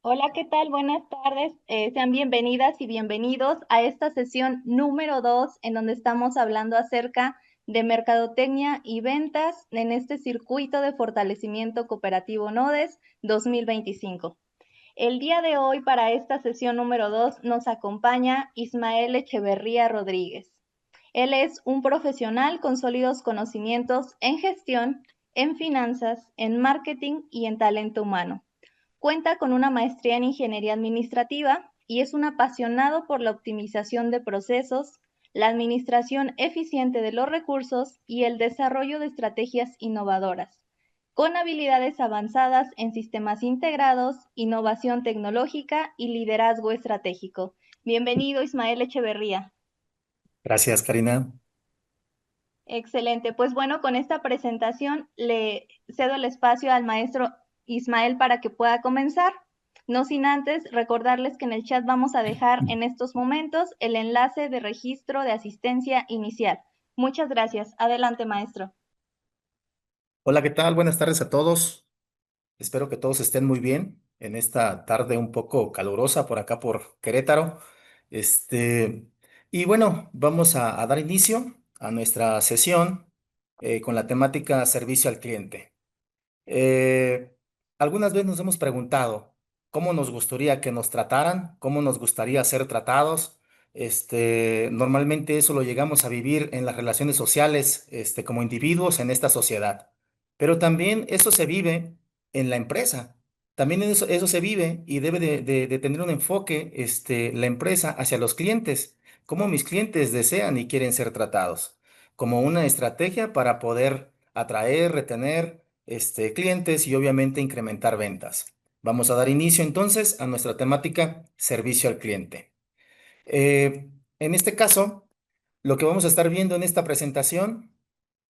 Hola, ¿qué tal? Buenas tardes. Sean bienvenidas y bienvenidos a esta sesión número 2 en donde estamos hablando acerca de mercadotecnia y ventas en este circuito de fortalecimiento cooperativo NODES 2025. El día de hoy para esta sesión número 2 nos acompaña Ismael Echeverría Rodríguez. Él es un profesional con sólidos conocimientos en gestión, en finanzas, en marketing y en talento humano. Cuenta con una maestría en ingeniería administrativa y es un apasionado por la optimización de procesos, la administración eficiente de los recursos y el desarrollo de estrategias innovadoras, con habilidades avanzadas en sistemas integrados, innovación tecnológica y liderazgo estratégico. Bienvenido, Ismael Echeverría. Gracias, Karina. Excelente. Pues bueno, con esta presentación le cedo el espacio al maestro Ismael para que pueda comenzar. No sin antes recordarles que en el chat vamos a dejar en estos momentos el enlace de registro de asistencia inicial. Muchas gracias. Adelante, maestro. Hola, ¿qué tal? Buenas tardes a todos. Espero que todos estén muy bien en esta tarde un poco calurosa por acá por Querétaro. Este, y bueno, vamos a dar inicio a nuestra sesión con la temática servicio al cliente. Eh, Algunas veces nos hemos preguntado cómo nos gustaría que nos trataran, cómo nos gustaría ser tratados. Normalmente eso lo llegamos a vivir en las relaciones sociales, como individuos en esta sociedad. Pero también eso se vive en la empresa. También eso se vive y debe de tener un enfoque, la empresa hacia los clientes, cómo mis clientes desean y quieren ser tratados, como una estrategia para poder atraer, retener clientes y obviamente incrementar ventas. Vamos a dar inicio entonces a nuestra temática servicio al cliente. En este caso, lo que vamos a estar viendo en esta presentación,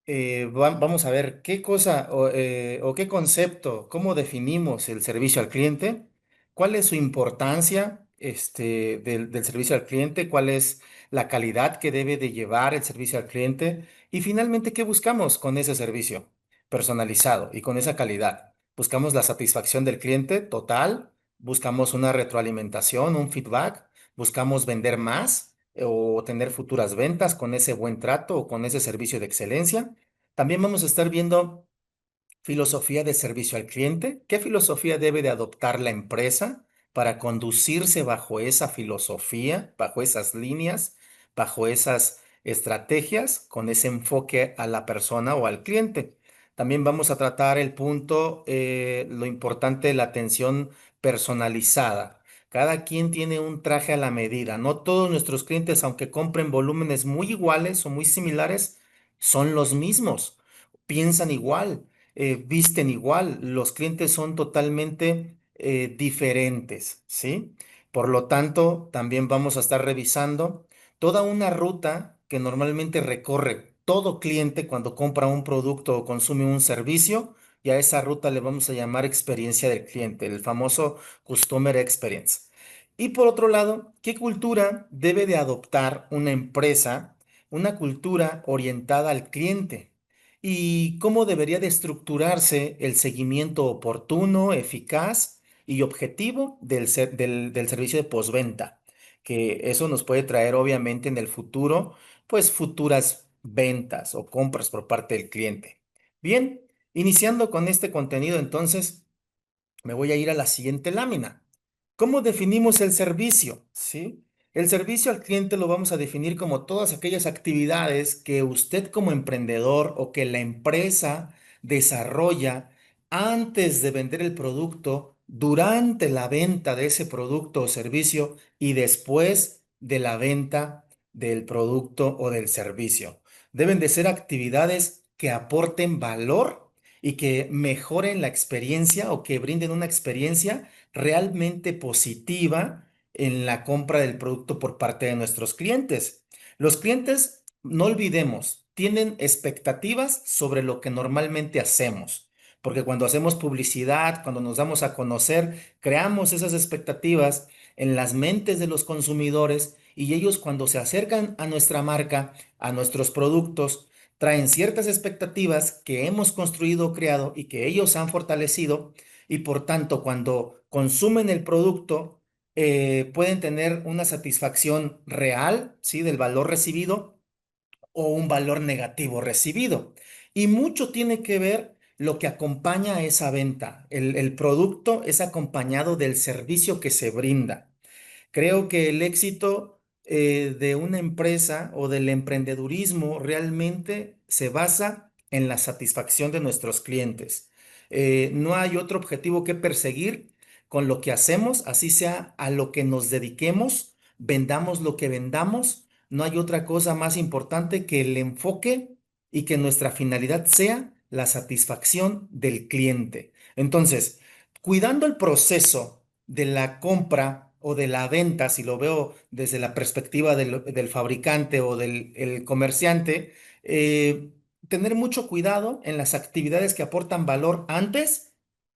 vamos a ver qué cosa o qué concepto, cómo definimos el servicio al cliente, cuál es su importancia del servicio al cliente, cuál es la calidad que debe de llevar el servicio al cliente y finalmente qué buscamos con ese servicio personalizado y con esa calidad. Buscamos la satisfacción del cliente total, buscamos una retroalimentación, un feedback, buscamos vender más o tener futuras ventas con ese buen trato o con ese servicio de excelencia. También vamos a estar viendo filosofía de servicio al cliente. ¿Qué filosofía debe de adoptar la empresa para conducirse bajo esa filosofía, bajo esas líneas, bajo esas estrategias, con ese enfoque a la persona o al cliente? También vamos a tratar el punto, lo importante de la atención personalizada. Cada quien tiene un traje a la medida. No todos nuestros clientes, aunque compren volúmenes muy iguales o muy similares, son los mismos. Piensan igual, visten igual. Los clientes son totalmente diferentes, ¿sí? Por lo tanto, también vamos a estar revisando toda una ruta que normalmente recorre todo cliente cuando compra un producto o consume un servicio, y a esa ruta le vamos a llamar experiencia del cliente, el famoso Customer Experience. Y por otro lado, ¿qué cultura debe de adoptar una empresa? Una cultura orientada al cliente. ¿Y cómo debería de estructurarse el seguimiento oportuno, eficaz y objetivo del servicio de postventa? Que eso nos puede traer obviamente en el futuro, pues futuras ventas o compras por parte del cliente. Bien, iniciando con este contenido, entonces me voy a ir a la siguiente lámina. ¿Cómo definimos el servicio? ¿Sí? El servicio al cliente lo vamos a definir como todas aquellas actividades que usted como emprendedor o que la empresa desarrolla antes de vender el producto, durante la venta de ese producto o servicio y después de la venta del producto o del servicio. Deben de ser actividades que aporten valor y que mejoren la experiencia o que brinden una experiencia realmente positiva en la compra del producto por parte de nuestros clientes. Los clientes, no olvidemos, tienen expectativas sobre lo que normalmente hacemos, porque cuando hacemos publicidad, cuando nos damos a conocer, creamos esas expectativas en las mentes de los consumidores, y ellos cuando se acercan a nuestra marca, a nuestros productos, traen ciertas expectativas que hemos construido o creado y que ellos han fortalecido, y por tanto cuando consumen el producto pueden tener una satisfacción real, ¿sí? Del valor recibido o un valor negativo recibido. Y mucho tiene que ver lo que acompaña a esa venta. El producto es acompañado del servicio que se brinda. Creo que el éxito de una empresa o del emprendedurismo realmente se basa en la satisfacción de nuestros clientes. No hay otro objetivo que perseguir con lo que hacemos, así sea a lo que nos dediquemos, vendamos lo que vendamos. No hay otra cosa más importante que el enfoque y que nuestra finalidad sea la satisfacción del cliente. Entonces, cuidando el proceso de la compra o de la venta, si lo veo desde la perspectiva del fabricante o del el comerciante, tener mucho cuidado en las actividades que aportan valor antes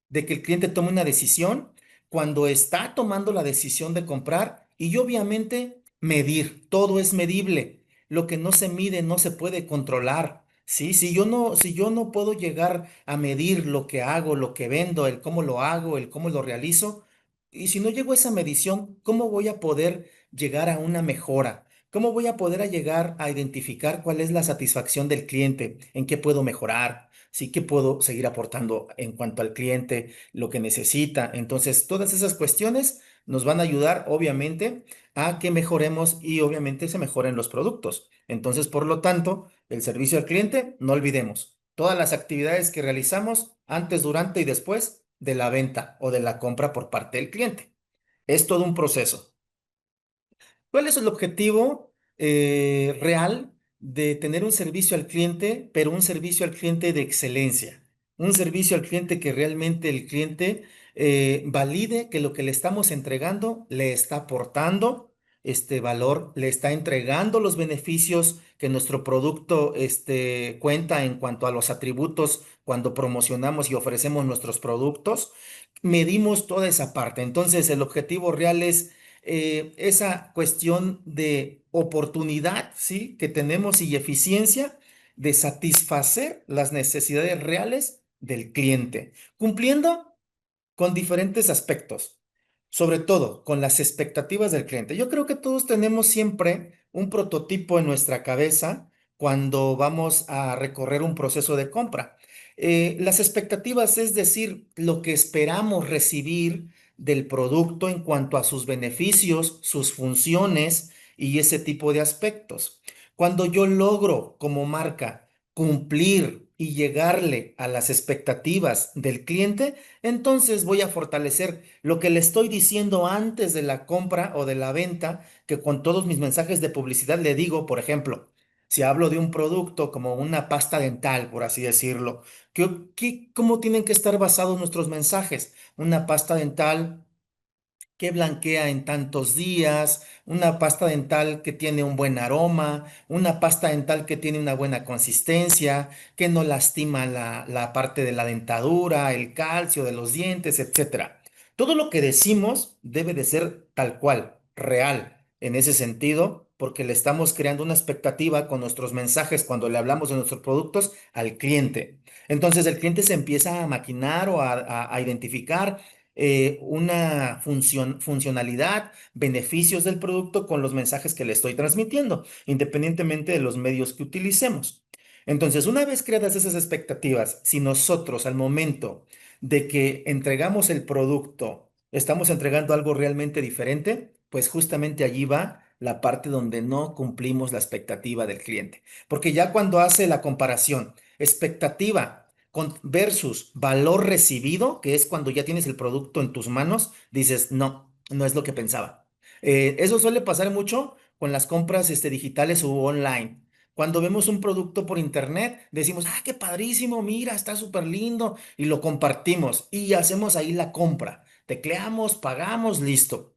de que el cliente tome una decisión, cuando está tomando la decisión de comprar y obviamente medir, todo es medible. Lo que no se mide no se puede controlar. Sí, si yo no puedo llegar a medir lo que hago, lo que vendo, el cómo lo hago, el cómo lo realizo, y si no llego a esa medición, ¿cómo voy a poder llegar a una mejora? ¿Cómo voy a poder llegar a identificar cuál es la satisfacción del cliente? ¿En qué puedo mejorar? ¿Sí? ¿Qué puedo seguir aportando en cuanto al cliente, lo que necesita? Entonces, todas esas cuestiones nos van a ayudar, obviamente, a que mejoremos y obviamente se mejoren los productos. Entonces, por lo tanto, el servicio al cliente, no olvidemos, todas las actividades que realizamos antes, durante y después de la venta o de la compra por parte del cliente. Es todo un proceso. ¿Cuál es el objetivo real de tener un servicio al cliente, pero un servicio al cliente de excelencia? Un servicio al cliente que realmente el cliente valide que lo que le estamos entregando le está aportando este valor, le está entregando los beneficios que nuestro producto cuenta en cuanto a los atributos cuando promocionamos y ofrecemos nuestros productos. Medimos toda esa parte. Entonces, el objetivo real es esa cuestión de oportunidad, ¿sí? Que tenemos y eficiencia de satisfacer las necesidades reales del cliente, cumpliendo con diferentes aspectos, sobre todo con las expectativas del cliente. Yo creo que todos tenemos siempre un prototipo en nuestra cabeza cuando vamos a recorrer un proceso de compra. Las expectativas, es decir, lo que esperamos recibir del producto en cuanto a sus beneficios, sus funciones y ese tipo de aspectos. Cuando yo logro como marca cumplir y llegarle a las expectativas del cliente, entonces voy a fortalecer lo que le estoy diciendo antes de la compra o de la venta, que con todos mis mensajes de publicidad le digo, por ejemplo, si hablo de un producto como una pasta dental, por así decirlo, ¿cómo tienen que estar basados nuestros mensajes? Una pasta dental que blanquea en tantos días, una pasta dental que tiene un buen aroma, una pasta dental que tiene una buena consistencia, que no lastima la parte de la dentadura, el calcio de los dientes, etcétera. Todo lo que decimos debe de ser tal cual, real, en ese sentido, porque le estamos creando una expectativa con nuestros mensajes cuando le hablamos de nuestros productos al cliente. Entonces el cliente se empieza a maquinar o a identificar una funcionalidad, beneficios del producto con los mensajes que le estoy transmitiendo, independientemente de los medios que utilicemos. Entonces, una vez creadas esas expectativas, si nosotros al momento de que entregamos el producto, estamos entregando algo realmente diferente, pues justamente allí va la parte donde no cumplimos la expectativa del cliente. Porque ya cuando hace la comparación, expectativa versus valor recibido, que es cuando ya tienes el producto en tus manos, dices, no, no es lo que pensaba. Eso suele pasar mucho con las compras digitales u online. Cuando vemos un producto por internet, decimos, ah, qué padrísimo, mira, está súper lindo, y lo compartimos y hacemos ahí la compra. Tecleamos, pagamos, listo.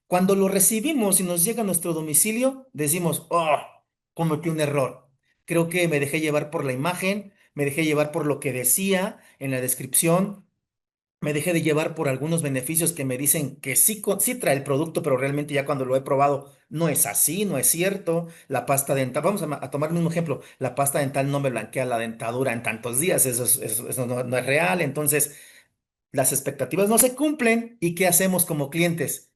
Cuando lo recibimos y nos llega a nuestro domicilio, decimos, oh, cometí un error. Creo que me dejé llevar por la imagen, me dejé llevar por lo que decía en la descripción, me dejé de llevar por algunos beneficios que me dicen que sí, sí trae el producto, pero realmente ya cuando lo he probado no es así, no es cierto. La pasta dental, vamos a tomar el mismo ejemplo, la pasta dental no me blanquea la dentadura en tantos días, eso no es real. Entonces, las expectativas no se cumplen y ¿qué hacemos como clientes?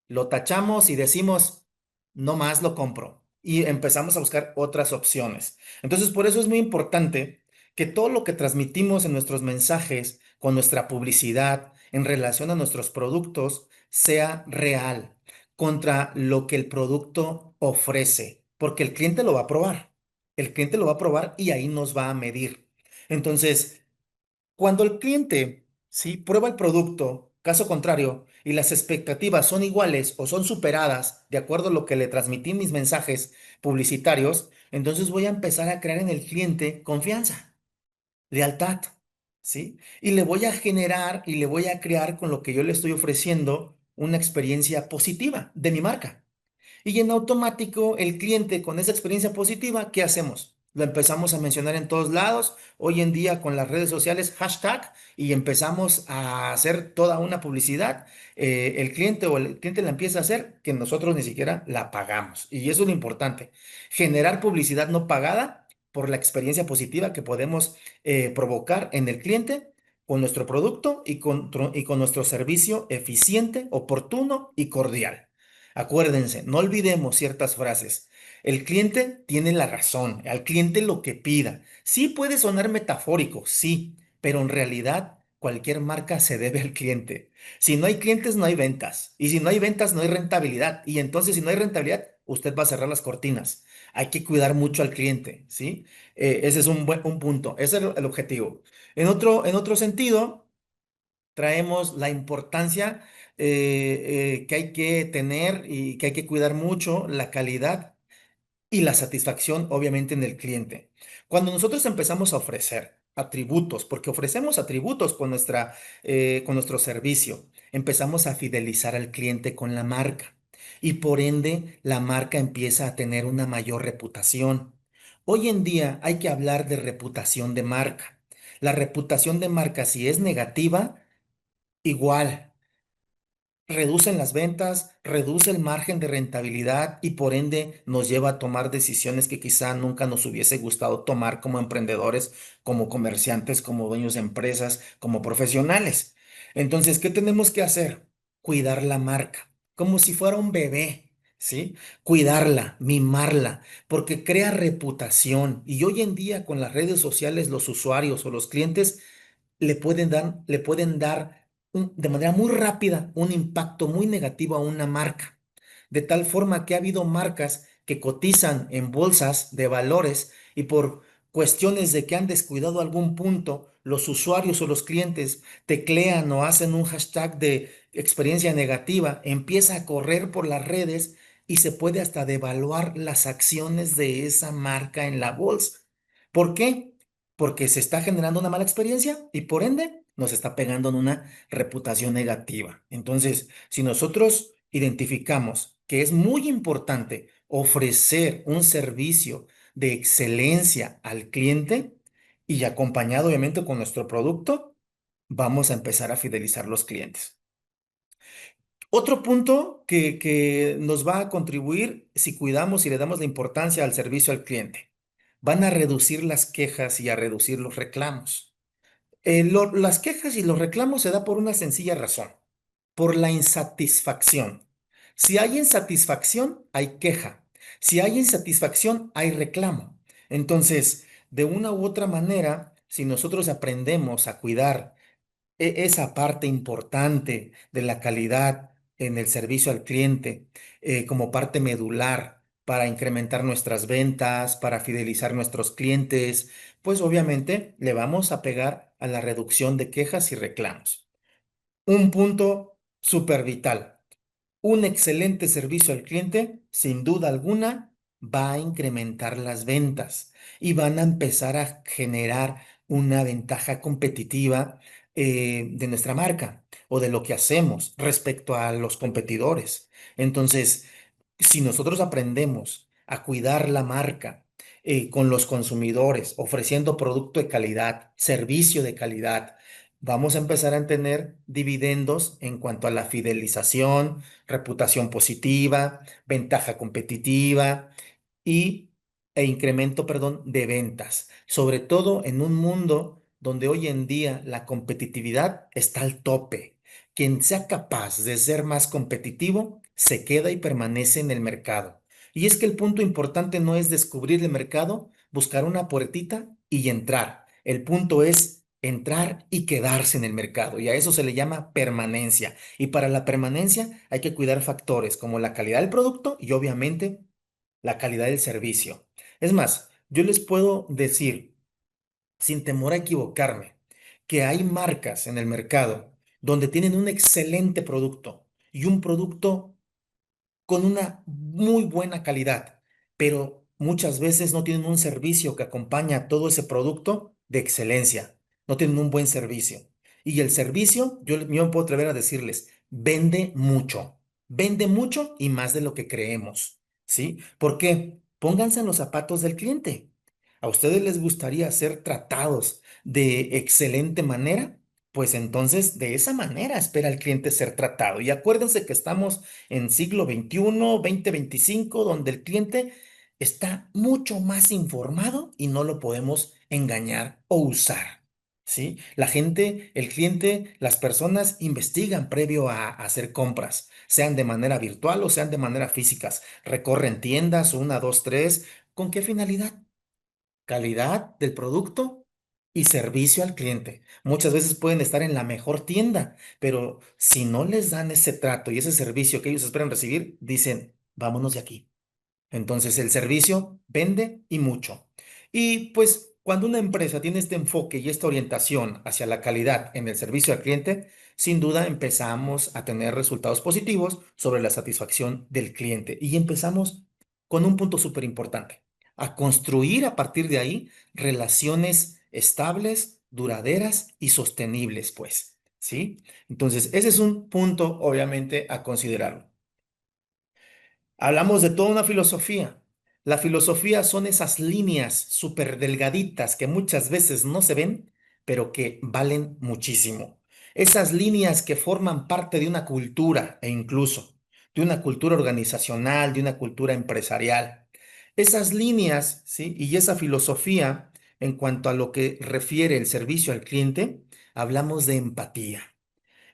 Lo tachamos y decimos, no más lo compro. Y empezamos a buscar otras opciones. Entonces, por eso es muy importante que todo lo que transmitimos en nuestros mensajes, con nuestra publicidad, en relación a nuestros productos, sea real contra lo que el producto ofrece, porque el cliente lo va a probar. El cliente lo va a probar y ahí nos va a medir. Entonces, cuando el cliente, ¿sí?, prueba el producto, caso contrario, y las expectativas son iguales o son superadas de acuerdo a lo que le transmití en mis mensajes publicitarios, entonces voy a empezar a crear en el cliente confianza, lealtad, ¿sí? Y le voy a generar y le voy a crear con lo que yo le estoy ofreciendo una experiencia positiva de mi marca. Y en automático, el cliente con esa experiencia positiva, ¿qué hacemos? Lo empezamos a mencionar en todos lados, hoy en día con las redes sociales, hashtag, y empezamos a hacer toda una publicidad. El cliente o el cliente la empieza a hacer que nosotros ni siquiera la pagamos. Y eso es lo importante, generar publicidad no pagada por la experiencia positiva que podemos provocar en el cliente con nuestro producto y con nuestro servicio eficiente, oportuno y cordial. Acuérdense, no olvidemos ciertas frases. El cliente tiene la razón, al cliente lo que pida. Sí puede sonar metafórico, sí, pero en realidad cualquier marca se debe al cliente. Si no hay clientes, no hay ventas. Y si no hay ventas, no hay rentabilidad. Y entonces, si no hay rentabilidad, usted va a cerrar las cortinas. Hay que cuidar mucho al cliente, ¿sí? Ese es un punto, ese es el objetivo. En otro sentido, traemos la importancia que hay que tener y que hay que cuidar mucho la calidad y la satisfacción, obviamente, en el cliente. Cuando nosotros empezamos a ofrecer atributos, porque ofrecemos atributos con nuestro servicio, empezamos a fidelizar al cliente con la marca y por ende la marca empieza a tener una mayor reputación. Hoy en día hay que hablar de reputación de marca. La reputación de marca, si es negativa, igual, reducen las ventas, reduce el margen de rentabilidad y por ende nos lleva a tomar decisiones que quizá nunca nos hubiese gustado tomar como emprendedores, como comerciantes, como dueños de empresas, como profesionales. Entonces, ¿qué tenemos que hacer? Cuidar la marca, como si fuera un bebé, ¿sí? Cuidarla, mimarla, porque crea reputación. Y hoy en día con las redes sociales, los usuarios o los clientes le pueden dar de manera muy rápida un impacto muy negativo a una marca. De tal forma que ha habido marcas que cotizan en bolsas de valores y por cuestiones de que han descuidado algún punto, los usuarios o los clientes teclean o hacen un hashtag de experiencia negativa, empieza a correr por las redes y se puede hasta devaluar las acciones de esa marca en la bolsa. ¿Por qué? Porque se está generando una mala experiencia y por ende nos está pegando en una reputación negativa. Entonces, si nosotros identificamos que es muy importante ofrecer un servicio de excelencia al cliente y acompañado obviamente con nuestro producto, vamos a empezar a fidelizar los clientes. Otro punto que nos va a contribuir si cuidamos y le damos la importancia al servicio al cliente. Van a reducir las quejas y a reducir los reclamos. Las quejas y los reclamos se da por una sencilla razón, por la insatisfacción. Si hay insatisfacción, hay queja. Si hay insatisfacción, hay reclamo. Entonces, de una u otra manera, si nosotros aprendemos a cuidar esa parte importante de la calidad en el servicio al cliente como parte medular para incrementar nuestras ventas, para fidelizar nuestros clientes, pues obviamente le vamos a pegar a la reducción de quejas y reclamos. Un punto súper vital. Un excelente servicio al cliente, sin duda alguna, va a incrementar las ventas y van a empezar a generar una ventaja competitiva de nuestra marca o de lo que hacemos respecto a los competidores. Entonces, si nosotros aprendemos a cuidar la marca con los consumidores, ofreciendo producto de calidad, servicio de calidad, vamos a empezar a tener dividendos en cuanto a la fidelización, reputación positiva, ventaja competitiva y, e incremento, perdón, de ventas, sobre todo en un mundo donde hoy en día la competitividad está al tope. Quien sea capaz de ser más competitivo se queda y permanece en el mercado. Y es que el punto importante no es descubrir el mercado, buscar una puertita y entrar. El punto es entrar y quedarse en el mercado. Y a eso se le llama permanencia. Y para la permanencia hay que cuidar factores como la calidad del producto y obviamente la calidad del servicio. Es más, yo les puedo decir, sin temor a equivocarme, que hay marcas en el mercado donde tienen un excelente producto y un producto con una muy buena calidad, pero muchas veces no tienen un servicio que acompaña a todo ese producto de excelencia. No tienen un buen servicio. Y el servicio, yo me puedo atrever a decirles, vende mucho y más de lo que creemos. ¿Sí? ¿Por qué? Pónganse en los zapatos del cliente. ¿A ustedes les gustaría ser tratados de excelente manera? Pues entonces de esa manera espera el cliente ser tratado. Y acuérdense que estamos en siglo XXI, 2025, donde el cliente está mucho más informado y no lo podemos engañar o usar. ¿Sí? La gente, el cliente, las personas investigan previo a hacer compras, sean de manera virtual o sean de manera físicas. Recorren tiendas, una, dos, tres. ¿Con qué finalidad? Calidad del producto y servicio al cliente. Muchas veces pueden estar en la mejor tienda, pero si no les dan ese trato y ese servicio que ellos esperan recibir, dicen, vámonos de aquí. Entonces el servicio vende y mucho. Y pues cuando una empresa tiene este enfoque y esta orientación hacia la calidad en el servicio al cliente, sin duda empezamos a tener resultados positivos sobre la satisfacción del cliente. Y empezamos con un punto súper importante, a construir a partir de ahí relaciones estables, duraderas y sostenibles, pues, ¿sí? Entonces, ese es un punto, obviamente, a considerarlo. Hablamos de toda una filosofía. La filosofía son esas líneas súper delgaditas que muchas veces no se ven, pero que valen muchísimo. Esas líneas que forman parte de una cultura e incluso de una cultura organizacional, de una cultura empresarial. Esas líneas, ¿sí? Y esa filosofía, en cuanto a lo que refiere el servicio al cliente, hablamos de empatía.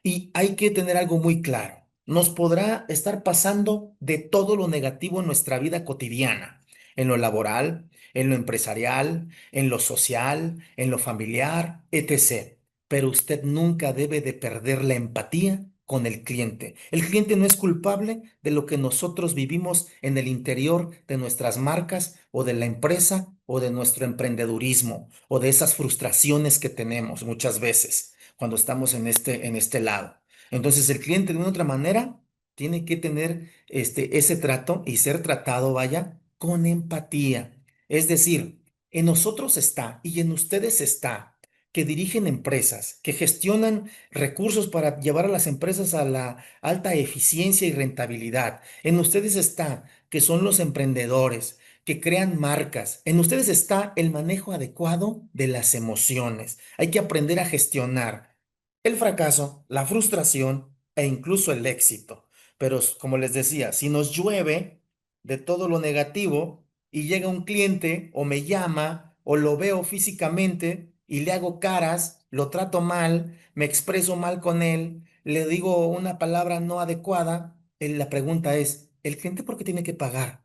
Y hay que tener algo muy claro. Nos podrá estar pasando de todo lo negativo en nuestra vida cotidiana, en lo laboral, en lo empresarial, en lo social, en lo familiar, etc. Pero usted nunca debe de perder la empatía con el cliente. El cliente no es culpable de lo que nosotros vivimos en el interior de nuestras marcas o de la empresa o de nuestro emprendedurismo o de esas frustraciones que tenemos muchas veces cuando estamos en este lado. Entonces el cliente de una otra manera tiene que tener ese trato y ser tratado, vaya, con empatía. Es decir, en nosotros está y en ustedes está que dirigen empresas, que gestionan recursos para llevar a las empresas a la alta eficiencia y rentabilidad. En ustedes está que son los emprendedores, que crean marcas. En ustedes está el manejo adecuado de las emociones. Hay que aprender a gestionar el fracaso, la frustración e incluso el éxito. Pero como les decía, si nos llueve de todo lo negativo y llega un cliente o me llama o lo veo físicamente y le hago caras, lo trato mal, me expreso mal con él, le digo una palabra no adecuada, la pregunta es, ¿el cliente por qué tiene que pagar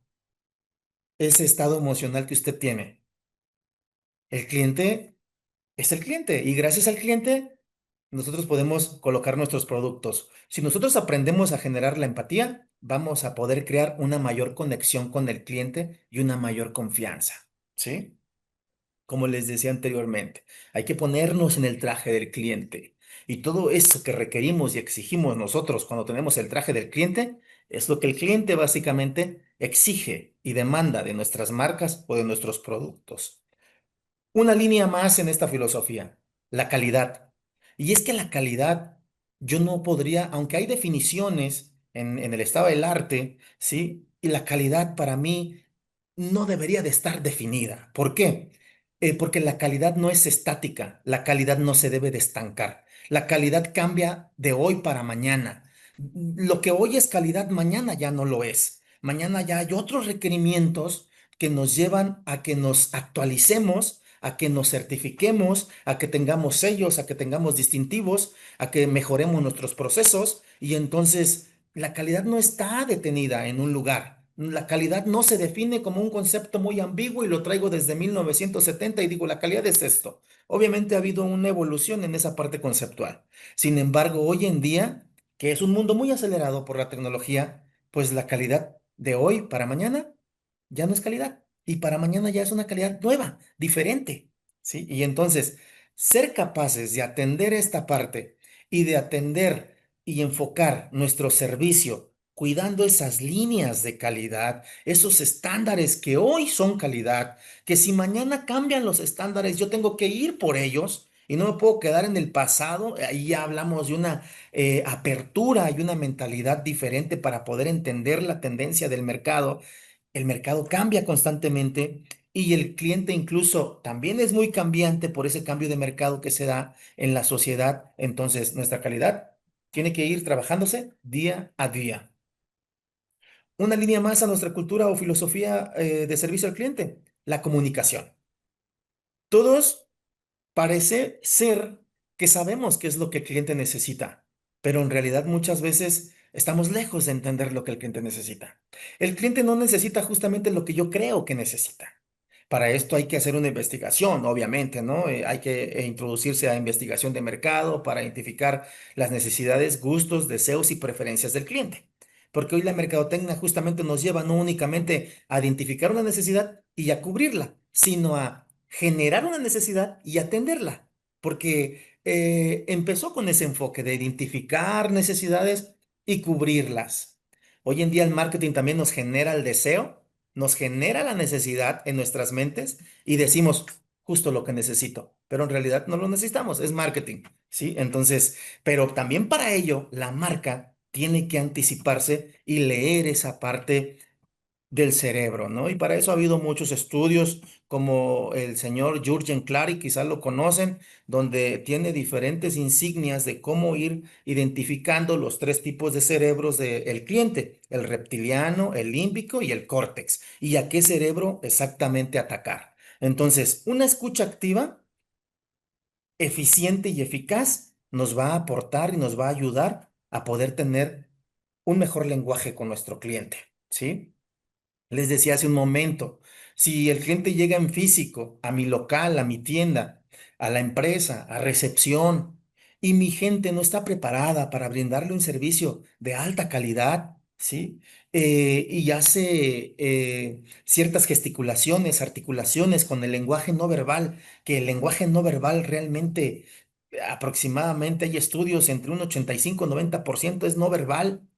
ese estado emocional que usted tiene? El cliente es el cliente y gracias al cliente nosotros podemos colocar nuestros productos. Si nosotros aprendemos a generar la empatía, vamos a poder crear una mayor conexión con el cliente y una mayor confianza, ¿sí? Como les decía anteriormente, hay que ponernos en el traje del cliente y todo eso que requerimos y exigimos nosotros cuando tenemos el traje del cliente es lo que el cliente básicamente exige y demanda de nuestras marcas o de nuestros productos. Una línea más en esta filosofía, la calidad. Y es que la calidad, yo no podría, aunque hay definiciones en el estado del arte, ¿sí? Y la calidad para mí no debería de estar definida. ¿Por qué? Porque la calidad no es estática, la calidad no se debe de estancar. La calidad cambia de hoy para mañana. Lo que hoy es calidad, mañana ya no lo es. Mañana ya hay otros requerimientos que nos llevan a que nos actualicemos a que nos certifiquemos, a que tengamos sellos, a que tengamos distintivos, a que mejoremos nuestros procesos y entonces la calidad no está detenida en un lugar. La calidad no se define como un concepto muy ambiguo y lo traigo desde 1970 y digo, la calidad es esto. Obviamente ha habido una evolución en esa parte conceptual. Sin embargo, hoy en día, que es un mundo muy acelerado por la tecnología, pues la calidad de hoy para mañana ya no es calidad y para mañana ya es una calidad nueva, diferente, ¿sí? Y entonces, ser capaces de atender esta parte y de atender y enfocar nuestro servicio cuidando esas líneas de calidad, esos estándares que hoy son calidad, que si mañana cambian los estándares, yo tengo que ir por ellos y no me puedo quedar en el pasado. Ahí ya hablamos de una apertura y una mentalidad diferente para poder entender la tendencia del mercado. El mercado cambia constantemente y el cliente incluso también es muy cambiante por ese cambio de mercado que se da en la sociedad. Entonces, nuestra calidad tiene que ir trabajándose día a día. Una línea más a nuestra cultura o filosofía de servicio al cliente, la comunicación. Todos parece ser que sabemos qué es lo que el cliente necesita, pero en realidad muchas veces estamos lejos de entender lo que el cliente necesita. El cliente no necesita justamente lo que yo creo que necesita. Para esto hay que hacer una investigación, obviamente, ¿no? Hay que introducirse a investigación de mercado para identificar las necesidades, gustos, deseos y preferencias del cliente. Porque hoy la mercadotecnia justamente nos lleva no únicamente a identificar una necesidad y a cubrirla, sino a generar una necesidad y atenderla. Porque empezó con ese enfoque de identificar necesidades y cubrirlas. Hoy en día el marketing también nos genera el deseo, nos genera la necesidad en nuestras mentes y decimos justo lo que necesito, pero en realidad no lo necesitamos, es marketing, ¿sí? Entonces, pero también para ello la marca tiene que anticiparse y leer esa parte del cerebro, ¿no? Y para eso ha habido muchos estudios, como el señor Jürgen Klarik, quizás lo conocen, donde tiene diferentes insignias de cómo ir identificando los tres tipos de cerebros del cliente, el reptiliano, el límbico y el córtex, y a qué cerebro exactamente atacar. Entonces, una escucha activa, eficiente y eficaz nos va a aportar y nos va a ayudar a poder tener un mejor lenguaje con nuestro cliente, ¿sí? Les decía hace un momento, si el cliente llega en físico a mi local, a mi tienda, a la empresa, a recepción, y mi gente no está preparada para brindarle un servicio de alta calidad, ¿sí? Y hace ciertas gesticulaciones, articulaciones con el lenguaje no verbal, que el lenguaje no verbal realmente, aproximadamente hay estudios entre un 85 y 90% es no verbal.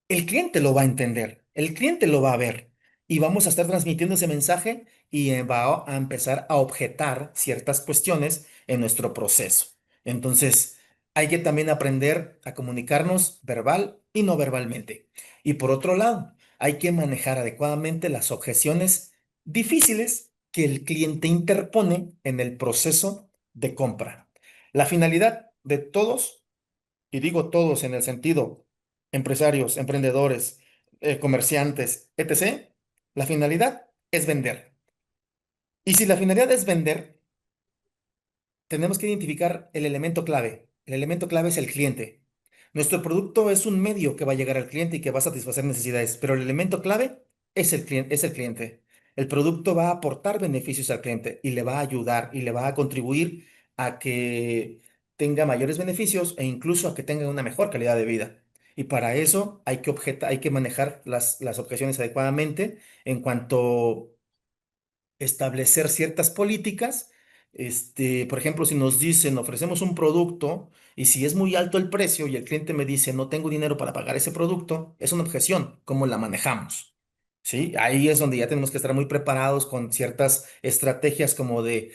El cliente lo va a entender, el cliente lo va a ver y vamos a estar transmitiendo ese mensaje y va a empezar a objetar ciertas cuestiones en nuestro proceso. Entonces, hay que también aprender a comunicarnos verbal y no verbalmente. Y por otro lado, hay que manejar adecuadamente las objeciones difíciles que el cliente interpone en el proceso de compra. La finalidad de todos, y digo todos en el sentido empresarios, emprendedores, comerciantes, etc., la finalidad es vender. Y si la finalidad es vender, tenemos que identificar el elemento clave. El elemento clave es el cliente. Nuestro producto es un medio que va a llegar al cliente y que va a satisfacer necesidades, pero el elemento clave es el cliente, es el cliente. El producto va a aportar beneficios al cliente y le va a ayudar y le va a contribuir a que tenga mayores beneficios e incluso a que tenga una mejor calidad de vida. Y para eso hay que manejar las objeciones adecuadamente en cuanto establecer ciertas políticas. Por ejemplo, si nos dicen, ofrecemos un producto y si es muy alto el precio y el cliente me dice, no tengo dinero para pagar ese producto, es una objeción. ¿Cómo la manejamos? ¿Sí? Ahí es donde ya tenemos que estar muy preparados con ciertas estrategias como de,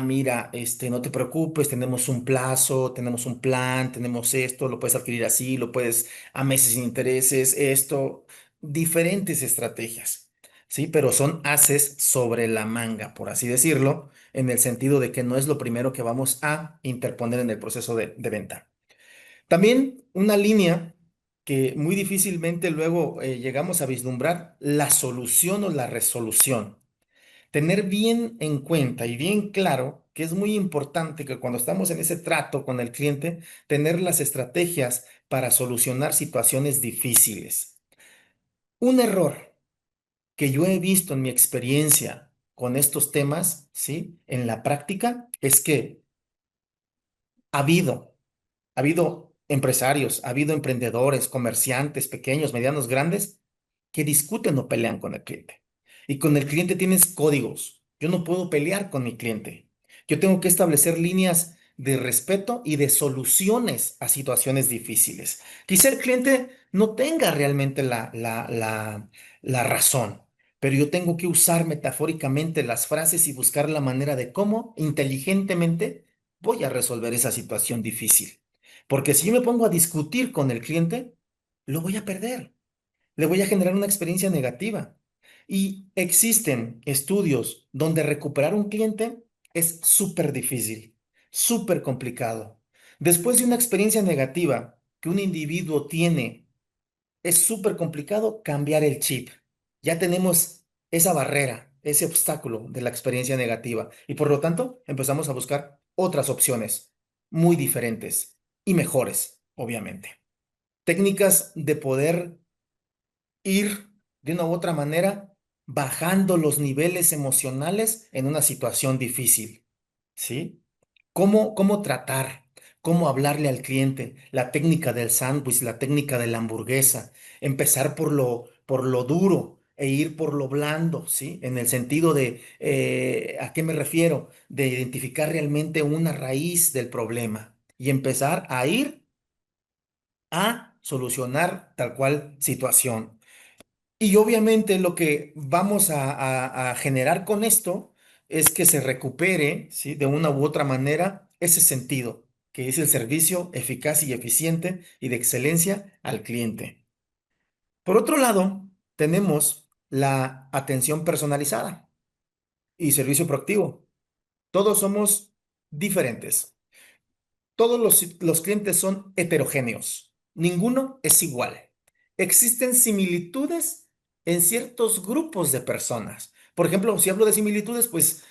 mira, no te preocupes, tenemos un plazo, tenemos un plan, tenemos esto, lo puedes adquirir así, lo puedes a meses sin intereses, esto, diferentes estrategias. Sí, pero son haces sobre la manga, por así decirlo, en el sentido de que no es lo primero que vamos a interponer en el proceso de venta. También una línea que muy difícilmente luego llegamos a vislumbrar, la solución o la resolución. tener bien en cuenta y bien claro que es muy importante que cuando estamos en ese trato con el cliente, tener las estrategias para solucionar situaciones difíciles. Un error que yo he visto en mi experiencia con estos temas, ¿sí? En la práctica, es que ha habido Ha habido empresarios, ha habido emprendedores, comerciantes, pequeños, medianos, grandes, que discuten o pelean con el cliente. Y con el cliente tienes códigos. Yo no puedo pelear con mi cliente. Yo tengo que establecer líneas de respeto y de soluciones a situaciones difíciles. Quizá el cliente no tenga realmente la razón, pero yo tengo que usar metafóricamente las frases y buscar la manera de cómo inteligentemente voy a resolver esa situación difícil. Porque si yo me pongo a discutir con el cliente, lo voy a perder, le voy a generar una experiencia negativa. Y existen estudios donde recuperar un cliente es súper difícil, súper complicado. Después de una experiencia negativa que un individuo tiene, es súper complicado cambiar el chip. Ya tenemos esa barrera, ese obstáculo de la experiencia negativa y por lo tanto empezamos a buscar otras opciones muy diferentes y mejores, obviamente. Técnicas de poder ir de una u otra manera bajando los niveles emocionales en una situación difícil, ¿sí? ¿Cómo tratar? ¿Cómo hablarle al cliente? La técnica del sándwich, la técnica de la hamburguesa, empezar por lo duro e ir por lo blando, ¿sí? En el sentido de, ¿a qué me refiero? De identificar realmente una raíz del problema y empezar a ir a solucionar tal cual situación. Y obviamente lo que vamos a generar con esto es que se recupere, ¿sí? De una u otra manera ese sentido, que es el servicio eficaz y eficiente y de excelencia al cliente. Por otro lado, tenemos la atención personalizada y servicio proactivo. Todos somos diferentes. Todos los clientes son heterogéneos. Ninguno es igual. Existen similitudes en ciertos grupos de personas. Por ejemplo, si hablo de similitudes, pues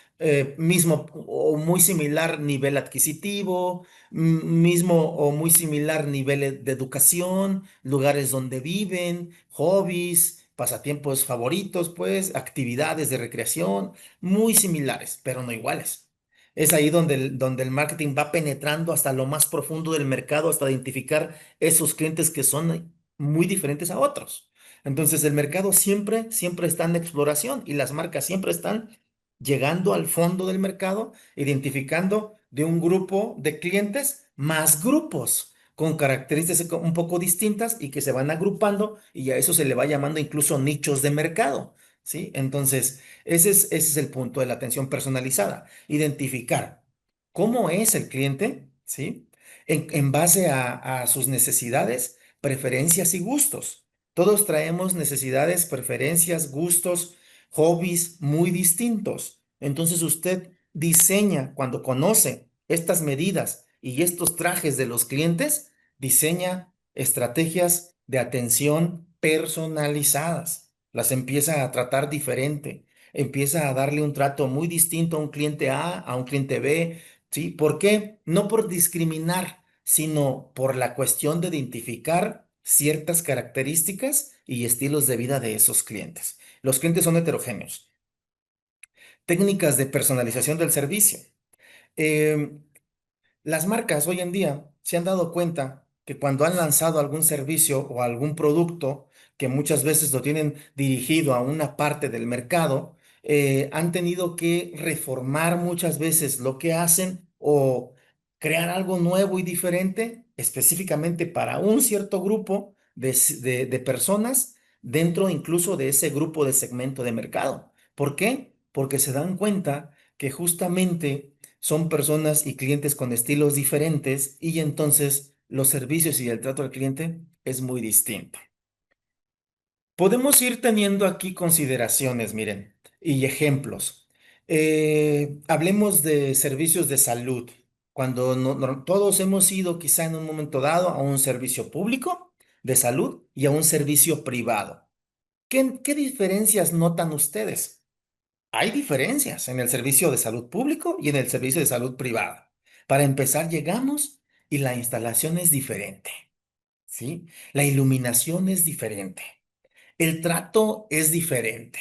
mismo o muy similar nivel adquisitivo, mismo o muy similar nivel de educación, lugares donde viven, hobbies, pasatiempos favoritos, pues actividades de recreación, muy similares, pero no iguales. Es ahí donde el marketing va penetrando hasta lo más profundo del mercado, hasta identificar esos clientes que son muy diferentes a otros. Entonces, el mercado siempre está en exploración y las marcas siempre están llegando al fondo del mercado, identificando de un grupo de clientes más grupos con características un poco distintas y que se van agrupando y a eso se le va llamando incluso nichos de mercado, ¿sí? Entonces, ese es el punto de la atención personalizada, identificar cómo es el cliente, ¿sí? En base a sus necesidades, preferencias y gustos. Todos traemos necesidades, preferencias, gustos, hobbies muy distintos. Entonces usted diseña, cuando conoce estas medidas y estos trajes de los clientes, diseña estrategias de atención personalizadas. Las empieza a tratar diferente, empieza a darle un trato muy distinto a un cliente A, un cliente B, ¿sí? ¿Por qué? No por discriminar, sino por la cuestión de identificar ciertas características y estilos de vida de esos clientes. Los clientes son heterogéneos. Técnicas de personalización del servicio. Em, las marcas hoy en día se han dado cuenta que cuando han lanzado algún servicio o algún producto que muchas veces lo tienen dirigido a una parte del mercado, han tenido que reformar muchas veces lo que hacen o crear algo nuevo y diferente específicamente para un cierto grupo de personas dentro incluso de ese grupo de segmento de mercado. ¿Por qué? Porque se dan cuenta que justamente son personas y clientes con estilos diferentes y entonces los servicios y el trato al cliente es muy distinto. Podemos ir teniendo aquí consideraciones, miren, y ejemplos. Hablemos de servicios de salud. Cuando todos hemos ido quizá en un momento dado a un servicio público de salud y a un servicio privado. ¿Qué diferencias notan ustedes? Hay diferencias en el servicio de salud público y en el servicio de salud privada. Para empezar, llegamos y la instalación es diferente, ¿sí? La iluminación es diferente. El trato es diferente,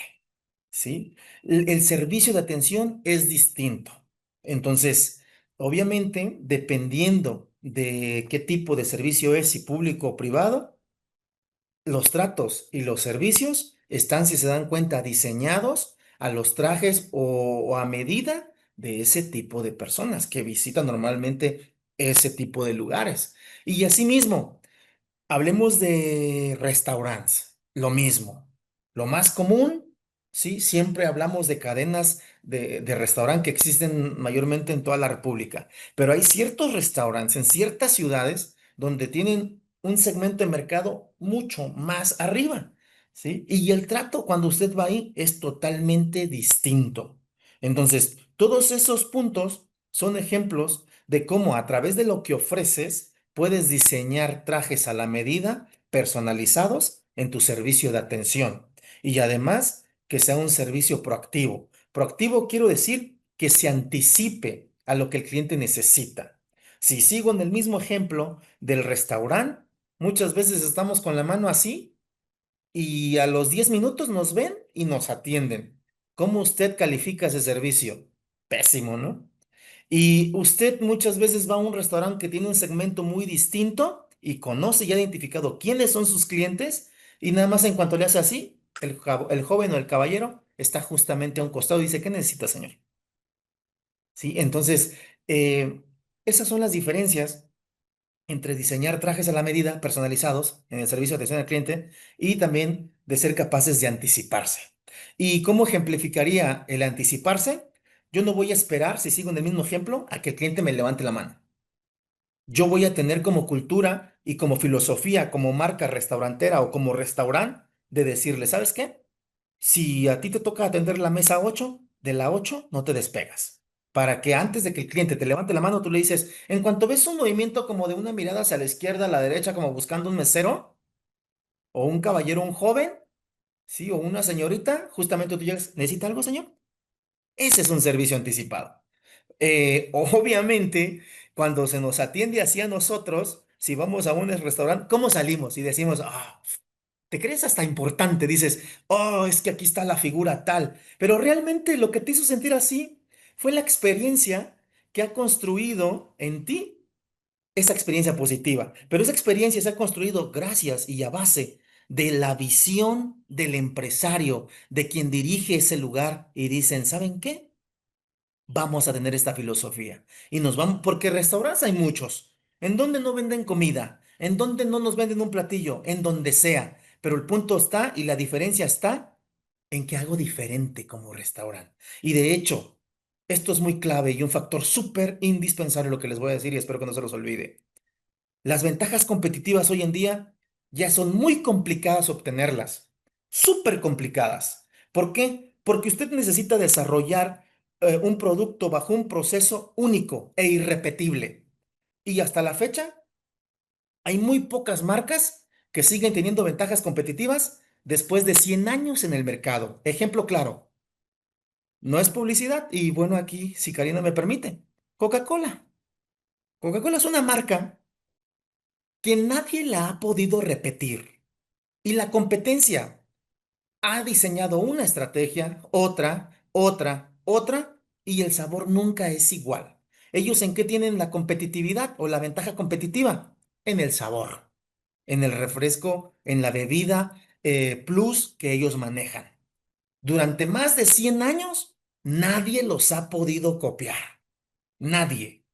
¿sí? El servicio de atención es distinto. Entonces, obviamente, dependiendo de qué tipo de servicio es, si público o privado, los tratos y los servicios están, si se dan cuenta, diseñados a los trajes o a medida de ese tipo de personas que visitan normalmente ese tipo de lugares. Y asimismo, hablemos de restaurantes, lo mismo. Lo más común, sí, siempre hablamos de cadenas de restaurante que existen mayormente en toda la República, pero hay ciertos restaurantes en ciertas ciudades donde tienen un segmento de mercado mucho más arriba, ¿sí? Y el trato cuando usted va ahí es totalmente distinto. Entonces, todos esos puntos son ejemplos de cómo a través de lo que ofreces, puedes diseñar trajes a la medida, personalizados en tu servicio de atención. Y además, que sea un servicio proactivo. Proactivo quiero decir que se anticipe a lo que el cliente necesita. Si sigo en el mismo ejemplo del restaurante, muchas veces estamos con la mano así y a los 10 minutos nos ven y nos atienden. ¿Cómo usted califica ese servicio? Pésimo, ¿no? Y usted muchas veces va a un restaurante que tiene un segmento muy distinto y conoce y ha identificado quiénes son sus clientes y nada más en cuanto le hace así, el joven o el caballero está justamente a un costado y dice, ¿qué necesita, señor? ¿Sí? Entonces, eh, esas son las diferencias entre diseñar trajes a la medida, personalizados en el servicio de atención al cliente y también de ser capaces de anticiparse. ¿Y cómo ejemplificaría el anticiparse? Yo no voy a esperar, si sigo en el mismo ejemplo, a que el cliente me levante la mano. Yo voy a tener como cultura y como filosofía, como marca restaurantera o como restaurante, de decirle, ¿sabes qué? Si a ti te toca atender la mesa 8 de la 8 no te despegas. Para que antes de que el cliente te levante la mano, tú le dices, en cuanto ves un movimiento como de una mirada hacia la izquierda, a la derecha, como buscando un mesero, o un caballero, un joven, sí, o una señorita, justamente tú llegas, ¿necesita algo, señor? Ese es un servicio anticipado. Obviamente, cuando se nos atiende así a nosotros, si vamos a un restaurante, ¿cómo salimos? Y decimos, te crees hasta importante, dices, oh, es que aquí está la figura tal, pero realmente lo que te hizo sentir así fue la experiencia que ha construido en ti esa experiencia positiva, pero esa experiencia se ha construido gracias y a base de la visión del empresario, de quien dirige ese lugar y dicen, ¿saben qué? Vamos a tener esta filosofía. Y nos vamos, porque restaurantes hay muchos. ¿En donde no venden comida? ¿En donde no nos venden un platillo? En donde sea. Pero el punto está y la diferencia está en que hago diferente como restaurante. Y de hecho, esto es muy clave y un factor súper indispensable lo que les voy a decir y espero que no se los olvide. Las ventajas competitivas hoy en día ya son muy complicadas obtenerlas, súper complicadas. ¿Por qué? Porque usted necesita desarrollar un producto bajo un proceso único e irrepetible. Y hasta la fecha hay muy pocas marcas que siguen teniendo ventajas competitivas después de 100 años en el mercado. Ejemplo claro, no es publicidad y bueno, aquí, si Karina me permite, Coca-Cola. Coca-Cola es una marca que nadie la ha podido repetir. Y la competencia ha diseñado una estrategia, otra, y el sabor nunca es igual. ¿Ellos en qué tienen la competitividad o la ventaja competitiva? En el sabor, en el refresco, en la bebida plus que ellos manejan. Durante más de 100 años, nadie los ha podido copiar. Nadie.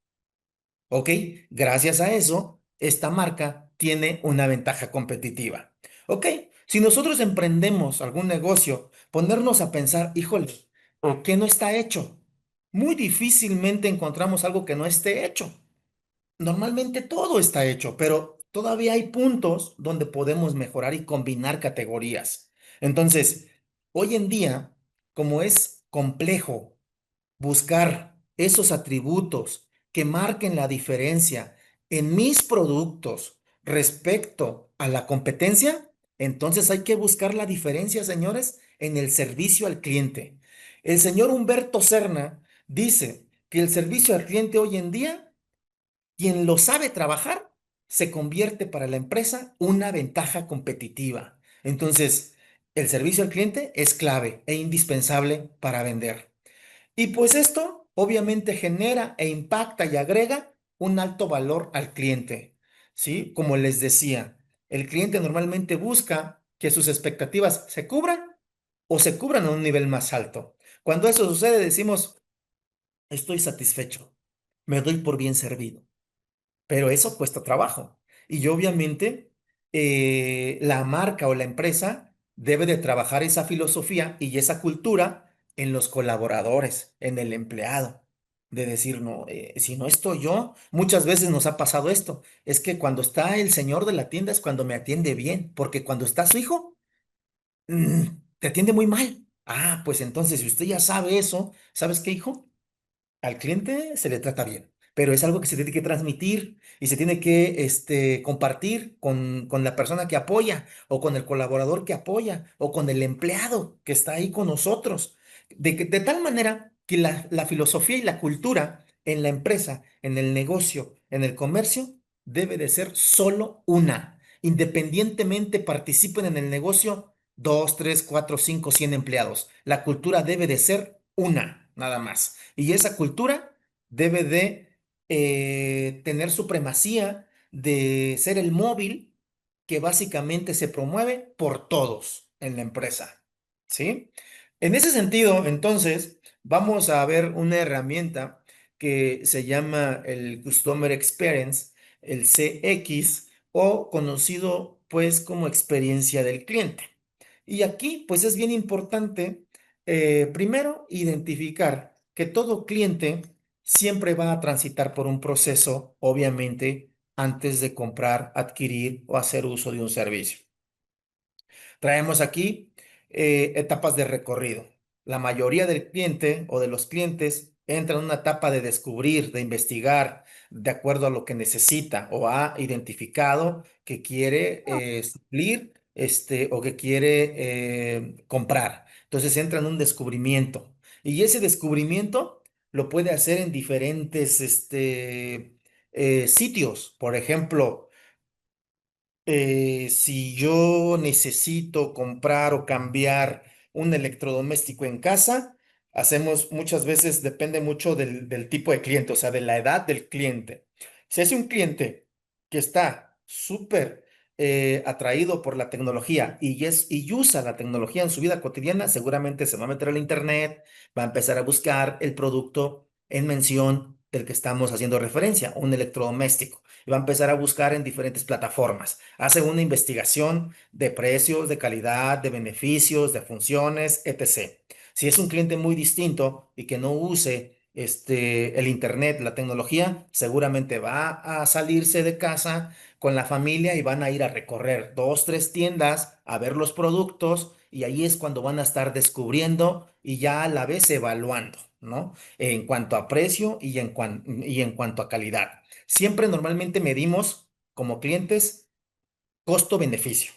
¿Ok? Gracias a eso, esta marca tiene una ventaja competitiva. ¿Ok? Si nosotros emprendemos algún negocio, ponernos a pensar, híjole, ¿por qué no está hecho? Muy difícilmente encontramos algo que no esté hecho. Normalmente todo está hecho, pero todavía hay puntos donde podemos mejorar y combinar categorías. Entonces, hoy en día, como es complejo buscar esos atributos que marquen la diferencia en mis productos respecto a la competencia, entonces hay que buscar la diferencia, señores, en el servicio al cliente. El señor Humberto Serna dice que el servicio al cliente hoy en día, quien lo sabe trabajar, se convierte para la empresa una ventaja competitiva. Entonces, el servicio al cliente es clave e indispensable para vender. Y pues esto obviamente genera e impacta y agrega un alto valor al cliente, ¿sí? Como les decía, el cliente normalmente busca que sus expectativas se cubran o se cubran a un nivel más alto. Cuando eso sucede, decimos, estoy satisfecho, me doy por bien servido, pero eso cuesta trabajo. Y obviamente la marca o la empresa debe de trabajar esa filosofía y esa cultura en los colaboradores, en el empleado. De decir, no, si no estoy yo, muchas veces nos ha pasado esto. Es que cuando está el señor de la tienda es cuando me atiende bien, porque cuando está su hijo, mm, te atiende muy mal. Ah, pues entonces, si usted ya sabe eso, ¿sabes qué, hijo? Al cliente se le trata bien, pero es algo que se tiene que transmitir y se tiene que compartir con la persona que apoya o con el colaborador que apoya o con el empleado que está ahí con nosotros. De tal manera que la filosofía y la cultura en la empresa, en el negocio, en el comercio, debe de ser solo una. Independientemente participen en el negocio 2, 3, 4, 5, 100 empleados. La cultura debe de ser una, nada más. Y esa cultura debe de tener supremacía de ser el móvil que básicamente se promueve por todos en la empresa. ¿Sí? En ese sentido, entonces, vamos a ver una herramienta que se llama el Customer Experience, el CX, o conocido pues como experiencia del cliente. Y aquí pues es bien importante primero identificar que todo cliente siempre va a transitar por un proceso, obviamente, antes de comprar, adquirir o hacer uso de un servicio. Traemos aquí etapas de recorrido. La mayoría del cliente o de los clientes entra en una etapa de descubrir, de investigar, de acuerdo a lo que necesita o ha identificado que quiere suplir o que quiere comprar. Entonces entra en un descubrimiento. Y ese descubrimiento lo puede hacer en diferentes sitios. Por ejemplo, si yo necesito comprar o cambiar un electrodoméstico en casa, hacemos muchas veces, depende mucho del tipo de cliente, o sea, de la edad del cliente. Si es un cliente que está súper atraído por la tecnología y usa la tecnología en su vida cotidiana, seguramente se va a meter al internet, va a empezar a buscar el producto en mención del que estamos haciendo referencia, un electrodoméstico y va a empezar a buscar en diferentes plataformas. Hace una investigación de precios, de calidad, de beneficios, de funciones, etc. Si es un cliente muy distinto y que no use el internet, la tecnología, seguramente va a salirse de casa con la familia y van a ir a recorrer dos, tres tiendas a ver los productos y ahí es cuando van a estar descubriendo y ya a la vez evaluando, ¿no? En cuanto a precio y en cuanto a calidad. Siempre normalmente medimos como clientes costo-beneficio,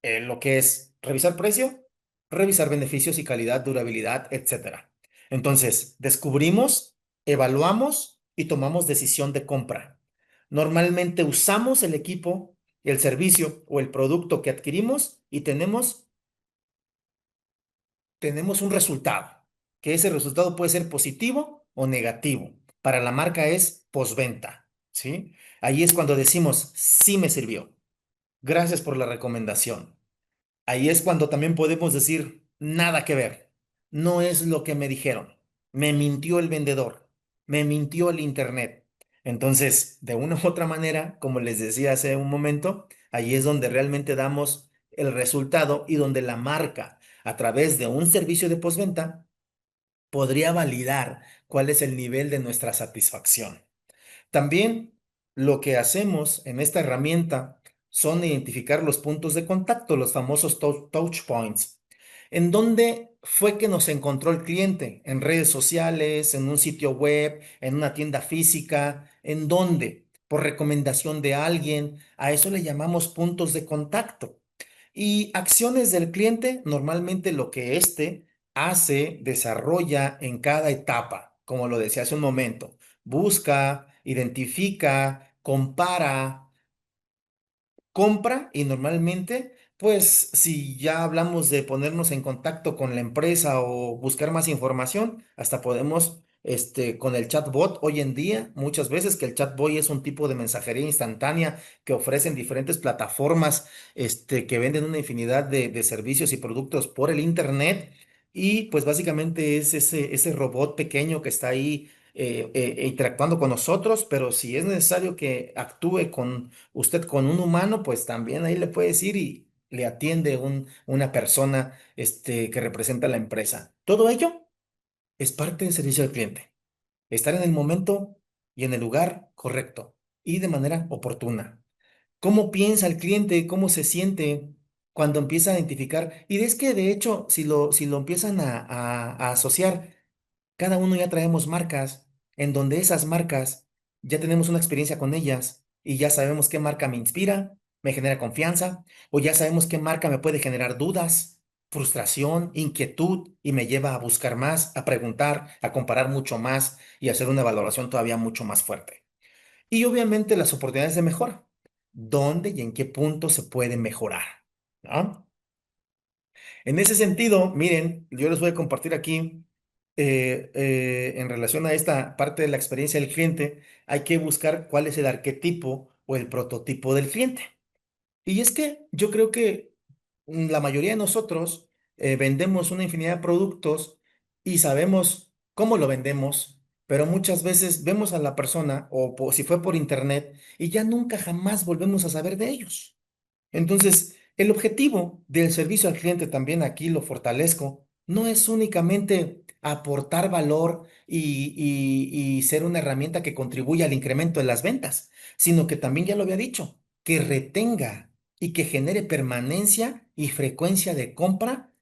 lo que es revisar precio, revisar beneficios y calidad, durabilidad, etcétera. Entonces, descubrimos, evaluamos y tomamos decisión de compra. Normalmente usamos el equipo, el servicio o el producto que adquirimos y tenemos un resultado, que ese resultado puede ser positivo o negativo. Para la marca es postventa, ¿sí? Ahí es cuando decimos, sí me sirvió, gracias por la recomendación. Ahí es cuando también podemos decir, nada que ver, no es lo que me dijeron, me mintió el vendedor, me mintió el internet. Entonces, de una u otra manera, como les decía hace un momento, ahí es donde realmente damos el resultado y donde la marca, a través de un servicio de postventa, podría validar cuál es el nivel de nuestra satisfacción. También lo que hacemos en esta herramienta son identificar los puntos de contacto, los famosos touch points. ¿En dónde fue que nos encontró el cliente? ¿En redes sociales, en un sitio web, en una tienda física? ¿En dónde? ¿Por recomendación de alguien? A eso le llamamos puntos de contacto. Y acciones del cliente, normalmente lo que hace, desarrolla en cada etapa, como lo decía hace un momento. Busca, identifica, compara, compra y normalmente, pues si ya hablamos de ponernos en contacto con la empresa o buscar más información, hasta podemos, con el chatbot hoy en día, muchas veces que el chatbot es un tipo de mensajería instantánea que ofrecen diferentes plataformas, que venden una infinidad de servicios y productos por el internet. Y pues básicamente es ese robot pequeño que está ahí interactuando con nosotros, pero si es necesario que actúe con usted con un humano, pues también ahí le puede decir y le atiende una persona que representa a la empresa. Todo ello es parte del servicio al cliente. Estar en el momento y en el lugar correcto y de manera oportuna. ¿Cómo piensa el cliente? ¿Cómo se siente cuando empieza a identificar? Y es que de hecho, si lo empiezan a asociar, cada uno ya traemos marcas en donde esas marcas ya tenemos una experiencia con ellas y ya sabemos qué marca me inspira, me genera confianza, o ya sabemos qué marca me puede generar dudas, frustración, inquietud y me lleva a buscar más, a preguntar, a comparar mucho más y hacer una valoración todavía mucho más fuerte. Y obviamente las oportunidades de mejora. ¿Dónde y en qué punto se puede mejorar? ¿No? En ese sentido, miren, yo les voy a compartir aquí, en relación a esta parte de la experiencia del cliente, hay que buscar cuál es el arquetipo o el prototipo del cliente. Y es que yo creo que la mayoría de nosotros vendemos una infinidad de productos y sabemos cómo lo vendemos, pero muchas veces vemos a la persona o si fue por internet y ya nunca jamás volvemos a saber de ellos. Entonces, el objetivo del servicio al cliente también aquí lo fortalezco, no es únicamente aportar valor y ser una herramienta que contribuya al incremento de las ventas, sino que también ya lo había dicho, que retenga y que genere permanencia y frecuencia de compra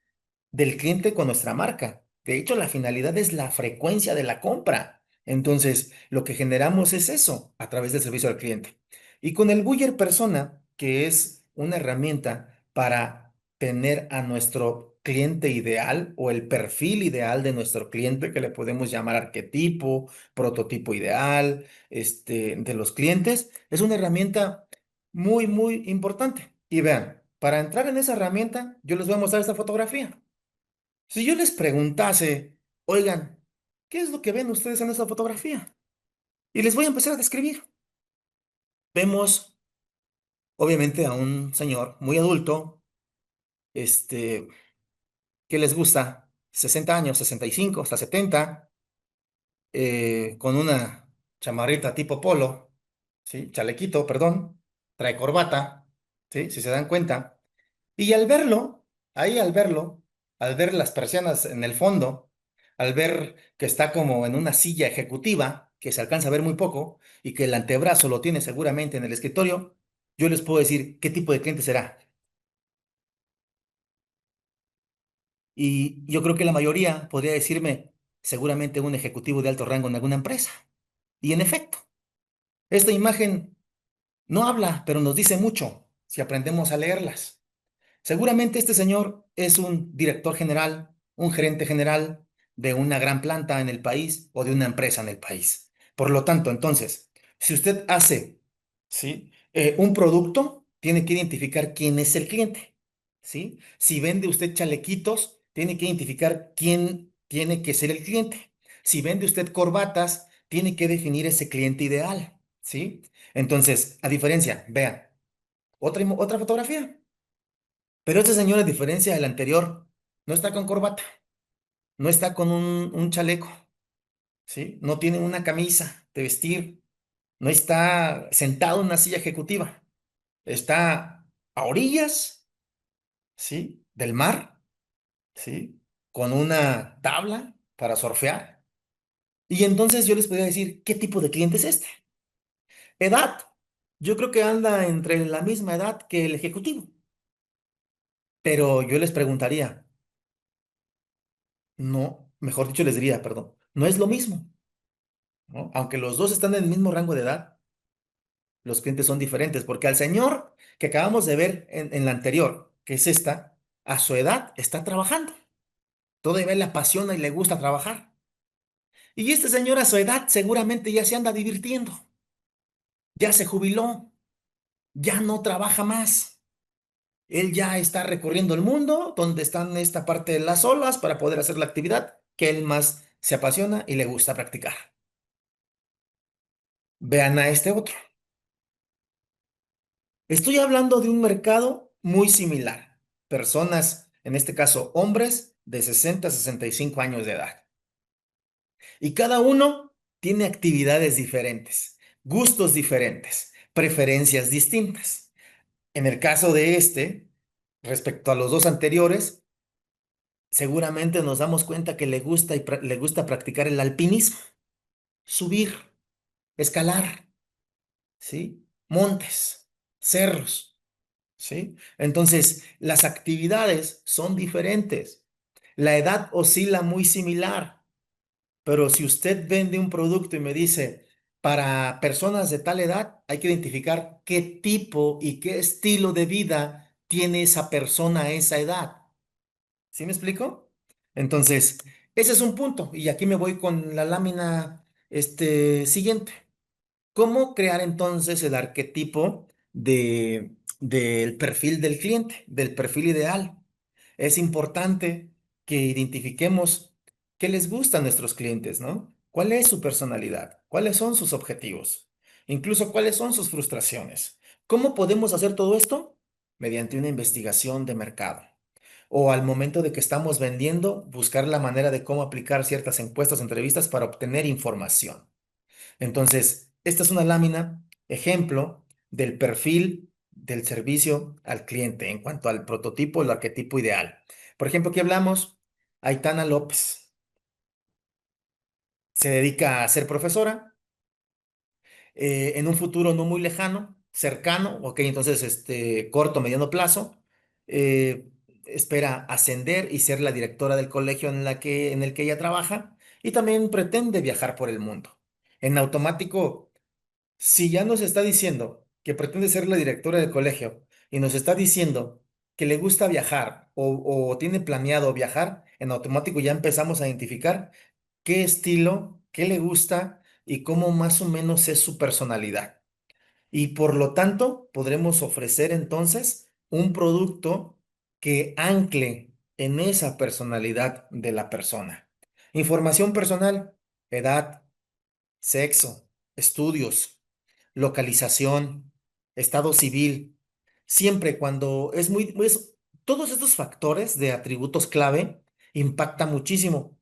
del cliente con nuestra marca. De hecho, la finalidad es la frecuencia de la compra. Entonces, lo que generamos es eso a través del servicio al cliente. Y con el Buyer Persona, que es una herramienta para tener a nuestro cliente ideal o el perfil ideal de nuestro cliente, que le podemos llamar arquetipo, prototipo ideal, de los clientes, es una herramienta muy, muy importante. Y vean, para entrar en esa herramienta, yo les voy a mostrar esta fotografía. Si yo les preguntase, oigan, ¿qué es lo que ven ustedes en esta fotografía? Y les voy a empezar a describir. Vemos, obviamente, a un señor muy adulto, este, que les gusta 60 años, 65 hasta 70, con una chamarrita tipo polo, ¿sí? Chalequito, perdón, trae corbata, ¿sí? Si se dan cuenta. Y al verlo, ahí al verlo, al ver las persianas en el fondo, al ver que está como en una silla ejecutiva, que se alcanza a ver muy poco, y que el antebrazo lo tiene seguramente en el escritorio, yo les puedo decir qué tipo de cliente será. Y yo creo que la mayoría podría decirme seguramente un ejecutivo de alto rango en alguna empresa. Y en efecto, esta imagen no habla, pero nos dice mucho si aprendemos a leerlas. Seguramente este señor es un director general, un gerente general de una gran planta en el país o de una empresa en el país. Por lo tanto, entonces, si usted hace, ¿sí? Un producto, tiene que identificar quién es el cliente, ¿sí? Si vende usted chalequitos, tiene que identificar quién tiene que ser el cliente. Si vende usted corbatas, tiene que definir ese cliente ideal, ¿sí? Entonces, a diferencia, vean, otra fotografía. Pero este señor, a diferencia del anterior, no está con corbata, no está con un chaleco, ¿sí? No tiene una camisa de vestir, no está sentado en una silla ejecutiva, está a orillas, ¿sí? Del mar, ¿sí? Con una tabla para surfear. Y entonces yo les podría decir, ¿qué tipo de cliente es este? Edad, yo creo que anda entre la misma edad que el ejecutivo, pero yo les preguntaría, no, mejor dicho les diría, perdón, no es lo mismo. ¿No? Aunque los dos están en el mismo rango de edad, los clientes son diferentes, porque al señor que acabamos de ver en la anterior, que es esta, a su edad está trabajando. todavía le apasiona y le gusta trabajar. Y este señor a su edad seguramente ya se anda divirtiendo, ya se jubiló, ya no trabaja más. Él ya está recorriendo el mundo, donde están esta parte de las olas para poder hacer la actividad que él más se apasiona y le gusta practicar. Vean a este otro. Estoy hablando de un mercado muy similar. Personas, en este caso hombres de 60 a 65 años de edad. Y cada uno tiene actividades diferentes, gustos diferentes, preferencias distintas. En el caso de este, respecto a los dos anteriores, seguramente nos damos cuenta que le gusta le gusta practicar el alpinismo, subir, escalar, ¿sí? Montes, cerros, ¿sí? Entonces, las actividades son diferentes. La edad oscila muy similar, pero si usted vende un producto y me dice, para personas de tal edad, hay que identificar qué tipo y qué estilo de vida tiene esa persona a esa edad. ¿Sí me explico? Entonces, ese es un punto. Y aquí me voy con la lámina siguiente. ¿Cómo crear entonces el arquetipo del perfil del cliente, del perfil ideal? Es importante que identifiquemos qué les gusta a nuestros clientes, ¿no? ¿Cuál es su personalidad? ¿Cuáles son sus objetivos? Incluso cuáles son sus frustraciones. ¿Cómo podemos hacer todo esto? Mediante una investigación de mercado. O al momento de que estamos vendiendo, buscar la manera de cómo aplicar ciertas encuestas, entrevistas para obtener información. Entonces, esta es una lámina, ejemplo del perfil del servicio al cliente en cuanto al prototipo, el arquetipo ideal. Por ejemplo, aquí hablamos, Aitana López se dedica a ser profesora en un futuro no muy lejano, cercano, ok, entonces corto, mediano plazo, eh, espera ascender y ser la directora del colegio en el que ella trabaja y también pretende viajar por el mundo. En automático, si ya nos está diciendo que pretende ser la directora del colegio y nos está diciendo que le gusta viajar o tiene planeado viajar, en automático ya empezamos a identificar qué estilo, qué le gusta y cómo más o menos es su personalidad. Y por lo tanto, podremos ofrecer entonces un producto que ancle en esa personalidad de la persona. Información personal, edad, sexo, estudios, localización, estado civil. Siempre cuando es todos estos factores de atributos clave impactan muchísimo.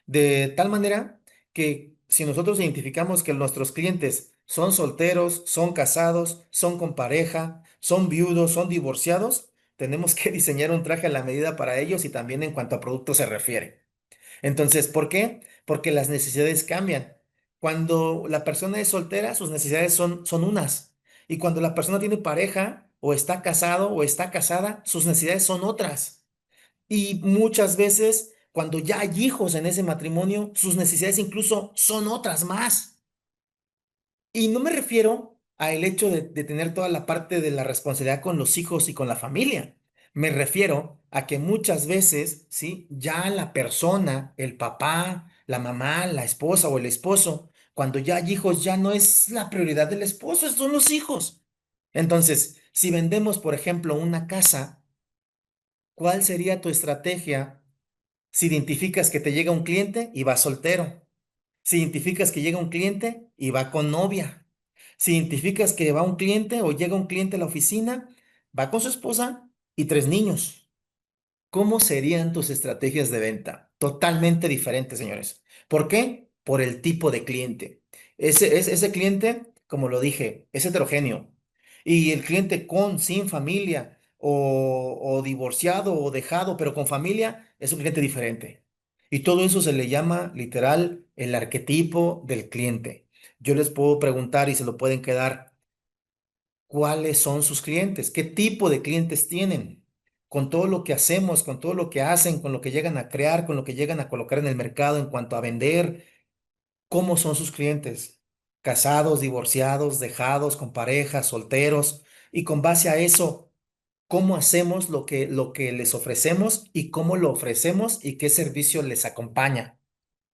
De tal manera que si nosotros identificamos que nuestros clientes son solteros, son casados, son con pareja, son viudos, son divorciados, tenemos que diseñar un traje a la medida para ellos y también en cuanto a producto se refiere. Entonces, ¿por qué? Porque las necesidades cambian. Cuando la persona es soltera, sus necesidades son unas. Y cuando la persona tiene pareja, o está casado, o está casada, sus necesidades son otras. Y muchas veces, cuando ya hay hijos en ese matrimonio, sus necesidades incluso son otras más. Y no me refiero a el hecho de tener toda la parte de la responsabilidad con los hijos y con la familia. Me refiero a que muchas veces, ¿sí? Ya la persona, el papá, la mamá, la esposa o el esposo, cuando ya hay hijos, ya no es la prioridad del esposo, son los hijos. Entonces, si vendemos, por ejemplo, una casa, ¿cuál sería tu estrategia si identificas que te llega un cliente y va soltero? Si identificas que llega un cliente y va con novia. Si identificas que va un cliente o llega un cliente a la oficina, va con su esposa y tres niños. ¿Cómo serían tus estrategias de venta? Totalmente diferentes, señores. ¿Por qué? Por el tipo de cliente. Ese cliente, como lo dije, es heterogéneo. Y el cliente sin familia o divorciado o dejado, pero con familia, es un cliente diferente. Y todo eso se le llama literal el arquetipo del cliente. Yo les puedo preguntar y se lo pueden quedar. ¿Cuáles son sus clientes? ¿Qué tipo de clientes tienen? Con todo lo que hacemos, con todo lo que hacen, con lo que llegan a crear, con lo que llegan a colocar en el mercado en cuanto a vender, ¿cómo son sus clientes? Casados, divorciados, dejados, con parejas, solteros. Y con base a eso, cómo hacemos lo que les ofrecemos y cómo lo ofrecemos y qué servicio les acompaña,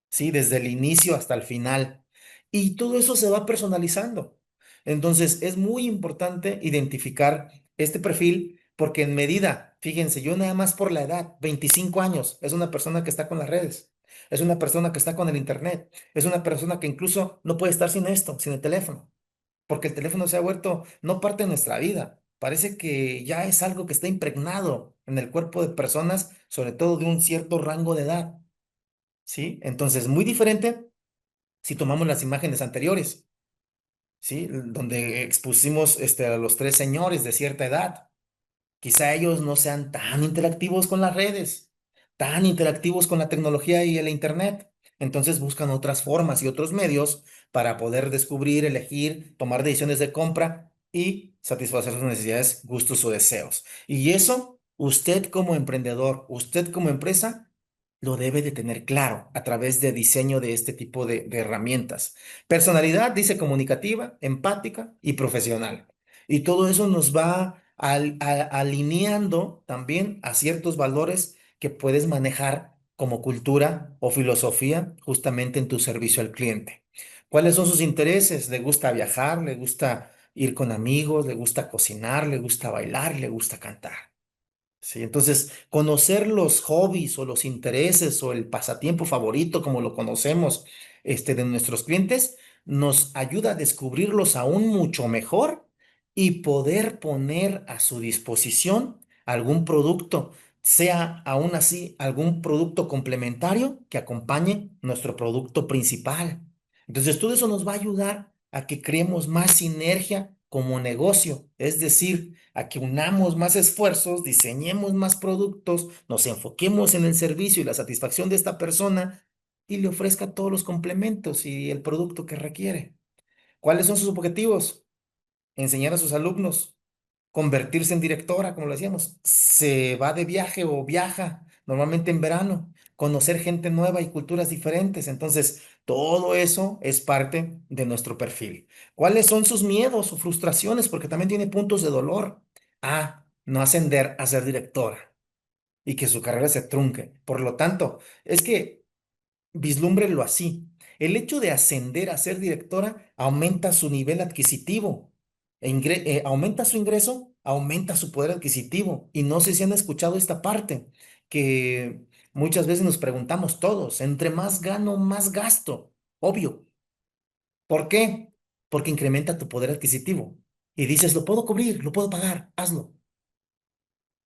¿sí? Desde el inicio hasta el final. Y todo eso se va personalizando. Entonces, es muy importante identificar este perfil porque en medida, fíjense, yo nada más por la edad, 25 años, es una persona que está con las redes, es una persona que está con el internet, es una persona que incluso no puede estar sin esto, sin el teléfono, porque el teléfono se ha vuelto no parte de nuestra vida. Parece que ya es algo que está impregnado en el cuerpo de personas, sobre todo de un cierto rango de edad. ¿Sí? Entonces, muy diferente si tomamos las imágenes anteriores, ¿sí? Donde expusimos a los tres señores de cierta edad. Quizá ellos no sean tan interactivos con las redes, tan interactivos con la tecnología y el internet. Entonces buscan otras formas y otros medios para poder descubrir, elegir, tomar decisiones de compra y satisfacer sus necesidades, gustos o deseos. Y eso, usted como emprendedor, usted como empresa, lo debe de tener claro a través de diseño de este tipo de herramientas. Personalidad, dice comunicativa, empática y profesional. Y todo eso nos va alineando también a ciertos valores que puedes manejar como cultura o filosofía justamente en tu servicio al cliente. ¿Cuáles son sus intereses? ¿Le gusta viajar? ¿Le gusta ir con amigos? ¿Le gusta cocinar? ¿Le gusta bailar? ¿Le gusta cantar? Sí, entonces, conocer los hobbies o los intereses o el pasatiempo favorito, como lo conocemos, de nuestros clientes, nos ayuda a descubrirlos aún mucho mejor y poder poner a su disposición algún producto, sea aún así algún producto complementario que acompañe nuestro producto principal. Entonces, todo eso nos va a ayudar a que creemos más sinergia como negocio, es decir, a que unamos más esfuerzos, diseñemos más productos, nos enfoquemos en el servicio y la satisfacción de esta persona y le ofrezca todos los complementos y el producto que requiere. ¿Cuáles son sus objetivos? Enseñar a sus alumnos, convertirse en directora, como lo decíamos. Se va de viaje o viaja, normalmente en verano, conocer gente nueva y culturas diferentes. Entonces, todo eso es parte de nuestro perfil. ¿Cuáles son sus miedos o frustraciones? Porque también tiene puntos de dolor. No ascender a ser directora y que su carrera se trunque. Por lo tanto, es que vislúmbrelo así. El hecho de ascender a ser directora aumenta su nivel adquisitivo, aumenta su ingreso, aumenta su poder adquisitivo. Y no sé si han escuchado esta parte, que muchas veces nos preguntamos todos, entre más gano, más gasto. Obvio. ¿Por qué? Porque incrementa tu poder adquisitivo. Y dices, lo puedo cubrir, lo puedo pagar, hazlo.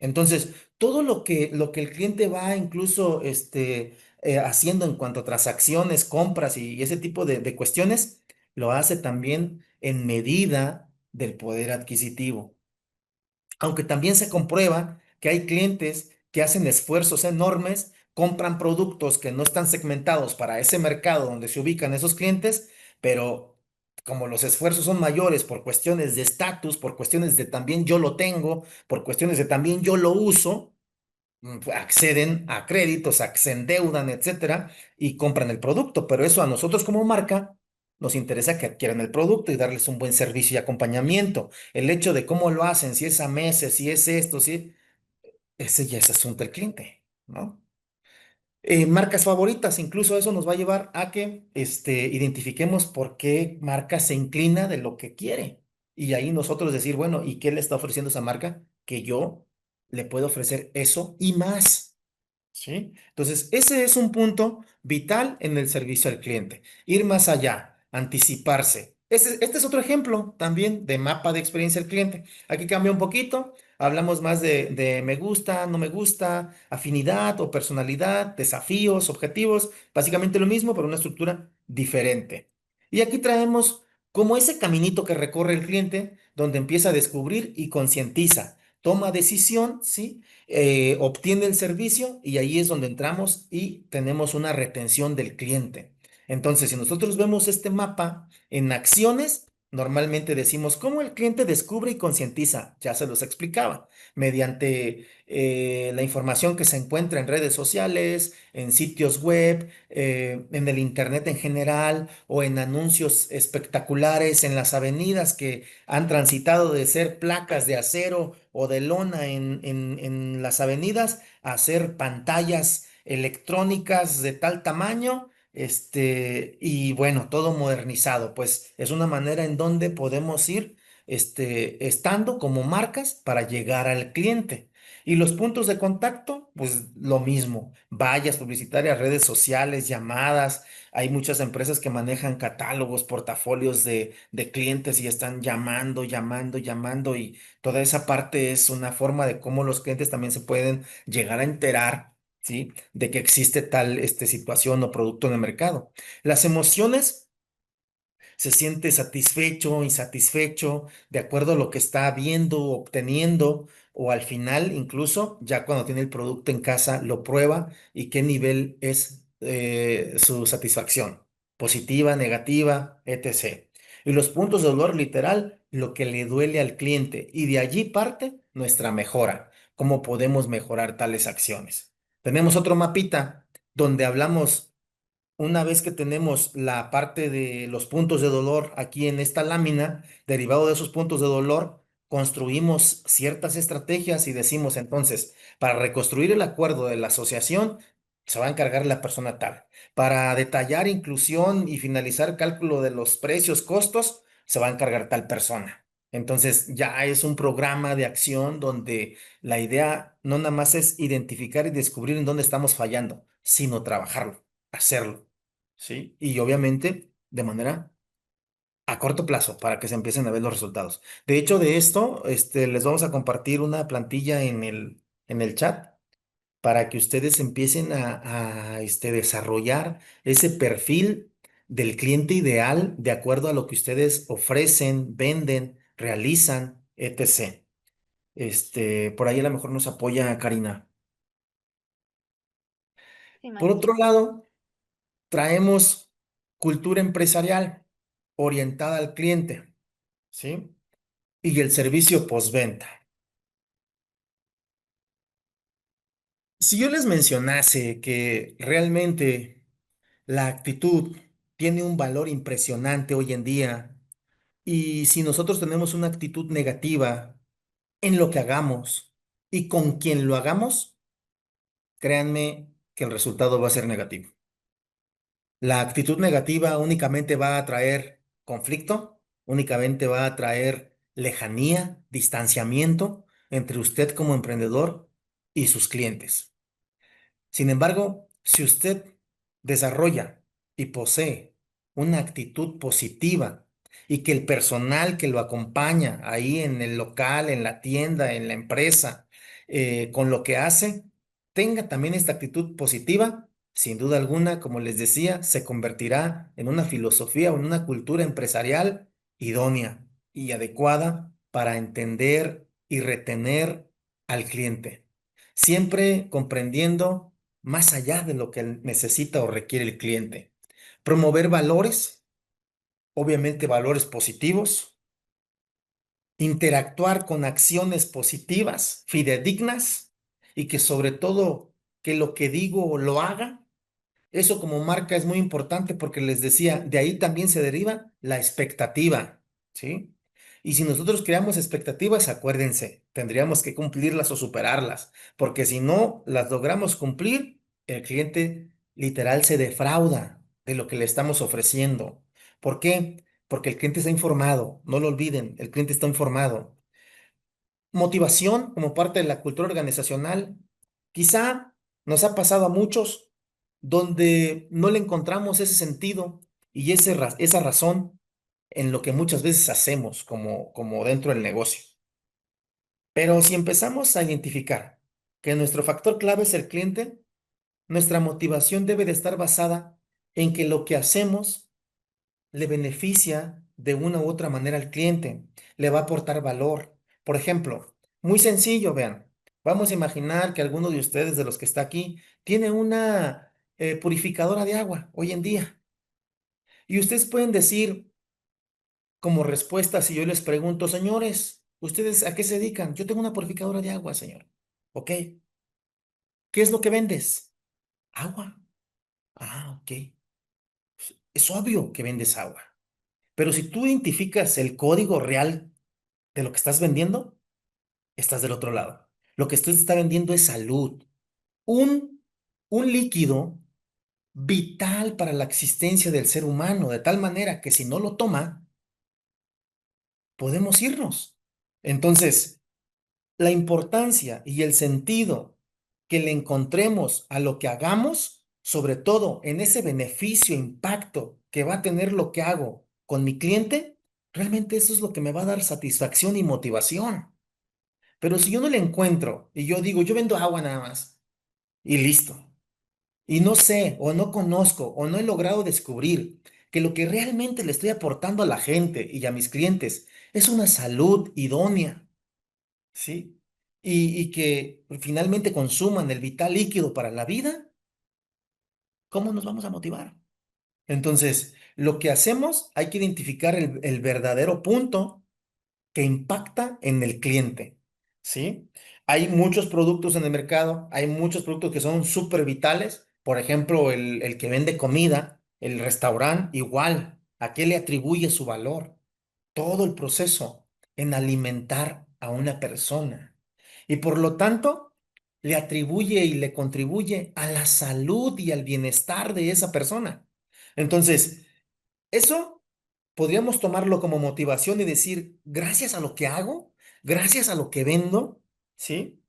Entonces, todo lo que el cliente va incluso haciendo en cuanto a transacciones, compras y ese tipo de cuestiones, lo hace también en medida del poder adquisitivo. Aunque también se comprueba que hay clientes que hacen esfuerzos enormes, compran productos que no están segmentados para ese mercado donde se ubican esos clientes, pero como los esfuerzos son mayores por cuestiones de estatus, por cuestiones de también yo lo tengo, por cuestiones de también yo lo uso, acceden a créditos, se endeudan, etcétera, y compran el producto. Pero eso a nosotros como marca nos interesa que adquieran el producto y darles un buen servicio y acompañamiento. El hecho de cómo lo hacen, si es a meses, si es esto, si ese ya es asunto del cliente, ¿no? Marcas favoritas, incluso eso nos va a llevar a que identifiquemos por qué marca se inclina de lo que quiere. Y ahí nosotros decir, bueno, ¿y qué le está ofreciendo esa marca? Que yo le puedo ofrecer eso y más. ¿Sí? Entonces, ese es un punto vital en el servicio al cliente. Ir más allá, anticiparse. Este es otro ejemplo también de mapa de experiencia al cliente. Aquí cambia un poquito. Hablamos más de me gusta, no me gusta, afinidad o personalidad, desafíos, objetivos. Básicamente lo mismo, pero una estructura diferente. Y aquí traemos como ese caminito que recorre el cliente, donde empieza a descubrir y concientiza. Toma decisión, ¿sí? Obtiene el servicio y ahí es donde entramos y tenemos una retención del cliente. Entonces, si nosotros vemos este mapa en acciones, Normalmente decimos, ¿cómo el cliente descubre y concientiza? Ya se los explicaba, mediante la información que se encuentra en redes sociales, en sitios web, en el internet en general o en anuncios espectaculares en las avenidas que han transitado de ser placas de acero o de lona en las avenidas a ser pantallas electrónicas de tal tamaño. Y bueno, todo modernizado, pues es una manera en donde podemos ir, estando como marcas para llegar al cliente. Y los puntos de contacto, pues lo mismo, vallas publicitarias, redes sociales, llamadas. Hay muchas empresas que manejan catálogos, portafolios de clientes y están llamando, llamando, llamando. Y toda esa parte es una forma de cómo los clientes también se pueden llegar a enterar. ¿Sí? De que existe tal situación o producto en el mercado. Las emociones, se siente satisfecho, insatisfecho, de acuerdo a lo que está viendo, obteniendo, o al final, incluso, ya cuando tiene el producto en casa, lo prueba y qué nivel es su satisfacción, positiva, negativa, etc. Y los puntos de dolor, literal, lo que le duele al cliente. Y de allí parte nuestra mejora, cómo podemos mejorar tales acciones. Tenemos otro mapita donde hablamos. Una vez que tenemos la parte de los puntos de dolor aquí en esta lámina, derivado de esos puntos de dolor, construimos ciertas estrategias y decimos entonces, para reconstruir el acuerdo de la asociación, se va a encargar la persona tal. Para detallar inclusión y finalizar cálculo de los precios, costos, se va a encargar tal persona. Entonces ya es un programa de acción donde la idea no nada más es identificar y descubrir en dónde estamos fallando, sino trabajarlo, hacerlo. ¿Sí? Y obviamente de manera a corto plazo para que se empiecen a ver los resultados. De hecho, de esto, les vamos a compartir una plantilla en el chat para que ustedes empiecen a desarrollar ese perfil del cliente ideal de acuerdo a lo que ustedes ofrecen, venden, realizan, etc. Por ahí a lo mejor nos apoya Karina. Sí, Por maestro. otro lado, traemos cultura empresarial orientada al cliente, ¿sí? Y el servicio postventa. Si yo les mencionase que realmente la actitud tiene un valor impresionante hoy en día, y si nosotros tenemos una actitud negativa en lo que hagamos y con quien lo hagamos, créanme que el resultado va a ser negativo. La actitud negativa únicamente va a traer conflicto, únicamente va a traer lejanía, distanciamiento entre usted como emprendedor y sus clientes. Sin embargo, si usted desarrolla y posee una actitud positiva y que el personal que lo acompaña ahí en el local, en la tienda, en la empresa, con lo que hace, tenga también esta actitud positiva, sin duda alguna, como les decía, se convertirá en una filosofía o en una cultura empresarial idónea y adecuada para entender y retener al cliente, siempre comprendiendo más allá de lo que necesita o requiere el cliente. Promover valores, obviamente valores positivos, interactuar con acciones positivas, fidedignas y que sobre todo que lo que digo lo haga. Eso como marca es muy importante porque les decía, de ahí también se deriva la expectativa, ¿sí? Y si nosotros creamos expectativas, acuérdense, tendríamos que cumplirlas o superarlas, porque si no las logramos cumplir, el cliente literal se defrauda de lo que le estamos ofreciendo. ¿Por qué? Porque el cliente está informado, no lo olviden, el cliente está informado. Motivación como parte de la cultura organizacional. Quizá nos ha pasado a muchos donde no le encontramos ese sentido y esa razón en lo que muchas veces hacemos como dentro del negocio. Pero si empezamos a identificar que nuestro factor clave es el cliente, nuestra motivación debe de estar basada en que lo que hacemos le beneficia de una u otra manera al cliente, le va a aportar valor. Por ejemplo, muy sencillo, vean, vamos a imaginar que alguno de ustedes, de los que está aquí, tiene una purificadora de agua hoy en día. Y ustedes pueden decir, como respuesta si yo les pregunto, señores, ¿ustedes a qué se dedican? Yo tengo una purificadora de agua, señor. ¿Ok? ¿Qué es lo que vendes? Agua. Ah, ok. Es obvio que vendes agua. Pero si tú identificas el código real de lo que estás vendiendo, estás del otro lado. Lo que usted está vendiendo es salud. Un, un líquido vital para la existencia del ser humano, de tal manera que si no lo toma, podemos irnos. Entonces, la importancia y el sentido que le encontremos a lo que hagamos, sobre todo en ese beneficio, impacto que va a tener lo que hago con mi cliente, realmente eso es lo que me va a dar satisfacción y motivación. Pero si yo no le encuentro y yo digo, yo vendo agua nada más y listo, y no sé o no conozco o no he logrado descubrir que lo que realmente le estoy aportando a la gente y a mis clientes es una salud idónea, ¿sí? Y que finalmente consuman el vital líquido para la vida, ¿cómo nos vamos a motivar? Entonces, lo que hacemos, hay que identificar el verdadero punto que impacta en el cliente, ¿sí? Hay muchos productos en el mercado, hay muchos productos que son súper vitales, por ejemplo, el que vende comida, el restaurante, igual, ¿a qué le atribuye su valor? Todo el proceso en alimentar a una persona. Y por lo tanto, le atribuye y le contribuye a la salud y al bienestar de esa persona. Entonces, eso podríamos tomarlo como motivación y decir, gracias a lo que hago, gracias a lo que vendo, ¿sí?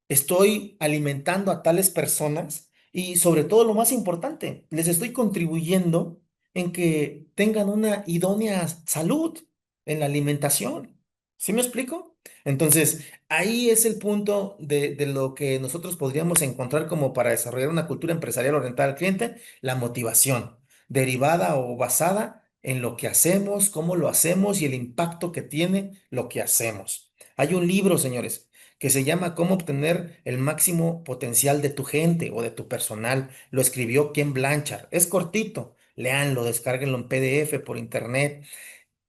Estoy alimentando a tales personas y sobre todo lo más importante, les estoy contribuyendo en que tengan una idónea salud en la alimentación. ¿Sí me explico? Entonces, ahí es el punto de lo que nosotros podríamos encontrar como para desarrollar una cultura empresarial orientada al cliente, la motivación derivada o basada en lo que hacemos, cómo lo hacemos y el impacto que tiene lo que hacemos. Hay un libro, señores, que se llama Cómo obtener el máximo potencial de tu gente o de tu personal. Lo escribió Ken Blanchard. Es cortito. Léanlo, descárguenlo en PDF por internet.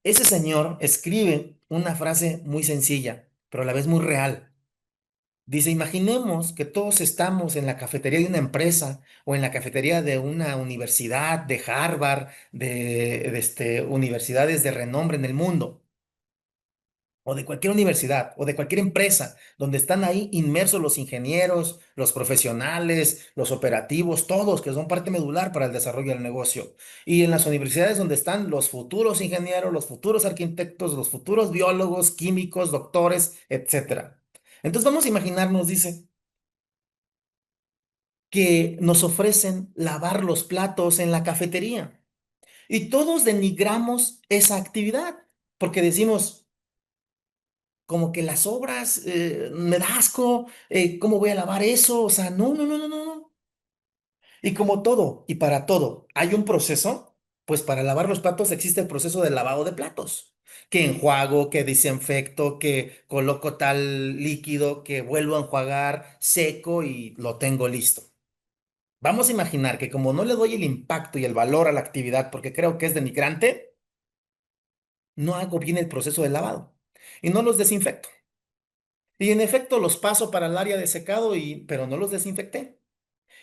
Ese señor escribe una frase muy sencilla, pero a la vez muy real. Dice, imaginemos que todos estamos en la cafetería de una empresa o en la cafetería de una universidad, de Harvard, universidades de renombre en el mundo, o de cualquier universidad, o de cualquier empresa, donde están ahí inmersos los ingenieros, los profesionales, los operativos, todos que son parte medular para el desarrollo del negocio. Y en las universidades donde están los futuros ingenieros, los futuros arquitectos, los futuros biólogos, químicos, doctores, etcétera. Entonces vamos a imaginarnos, dice, que nos ofrecen lavar los platos en la cafetería. Y todos denigramos esa actividad, porque decimos, como que las obras, me da asco, ¿cómo voy a lavar eso? O sea, no, no, no, no, no, no. Y como todo, y para todo, hay un proceso, pues para lavar los platos existe el proceso de lavado de platos. Que enjuago, que desinfecto, que coloco tal líquido, que vuelvo a enjuagar, seco y lo tengo listo. Vamos a imaginar que como no le doy el impacto y el valor a la actividad porque creo que es denigrante, no hago bien el proceso de lavado y no los desinfecto. Y en efecto los paso para el área de secado pero no los desinfecté.